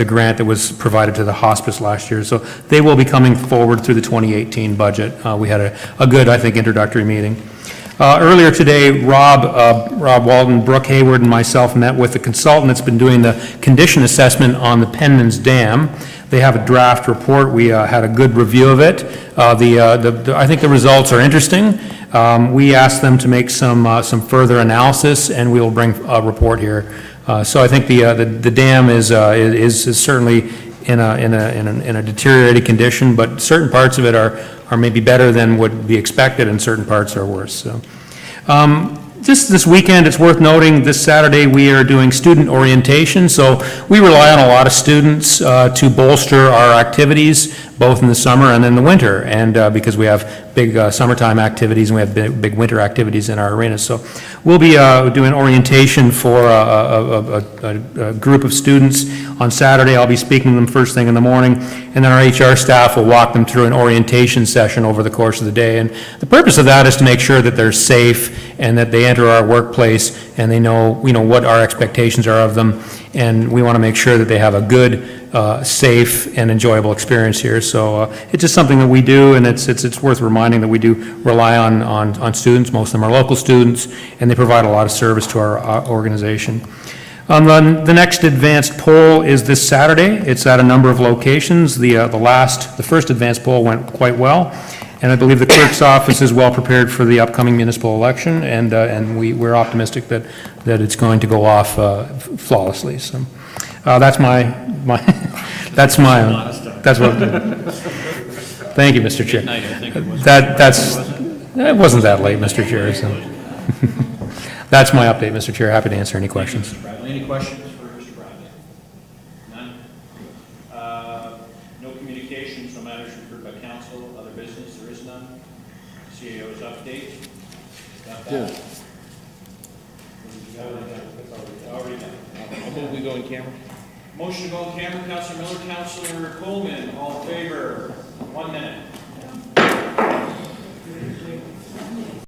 Speaker 19: grant that was provided to the hospice last year. So they will be coming forward through the 2018 budget. We had a good, I think, introductory meeting. Earlier today, Rob Walden, Brooke Hayward, and myself met with the consultant that's been doing the condition assessment on the Penmans Dam. They have a draft report. We had a good review of it. I think the results are interesting. We asked them to make some further analysis, and we will bring a report here. So I think the dam is certainly in a deteriorated condition, but certain parts of it are maybe better than would be expected, and certain parts are worse. So, just this weekend, it's worth noting, this Saturday we are doing student orientation. So we rely on a lot of students to bolster our activities, both in the summer and in the winter, and because we have big summertime activities and we have big winter activities in our arenas. So we'll be doing orientation for a group of students on Saturday. I'll be speaking to them first thing in the morning, and then our HR staff will walk them through an orientation session over the course of the day. And the purpose of that is to make sure that they're safe and that they enter our workplace and they know, what our expectations are of them. And we want to make sure that they have a good, safe, and enjoyable experience here. So it's just something that we do, and it's worth reminding that we do rely on students. Most of them are local students, and they provide a lot of service to our organization. The next advanced poll is this Saturday. It's at a number of locations. The first advanced poll went quite well, and I believe the clerk's office is well prepared for the upcoming municipal election, and we're optimistic that it's going to go off flawlessly. So that's what. Thank you, Mr. Chair. It wasn't that late, Mr. Chair. So. That's my update, Mr. Chair. Happy to answer any questions.
Speaker 1: Any questions for Mr. Bradley? None? No communications, no matters referred by council, other business, there is none. CAO's update. Got that? Already done.
Speaker 5: I'll move we go in camera.
Speaker 1: Motion to go in camera, Councilor Miller, Councilor Coleman, all in favor, 1 minute.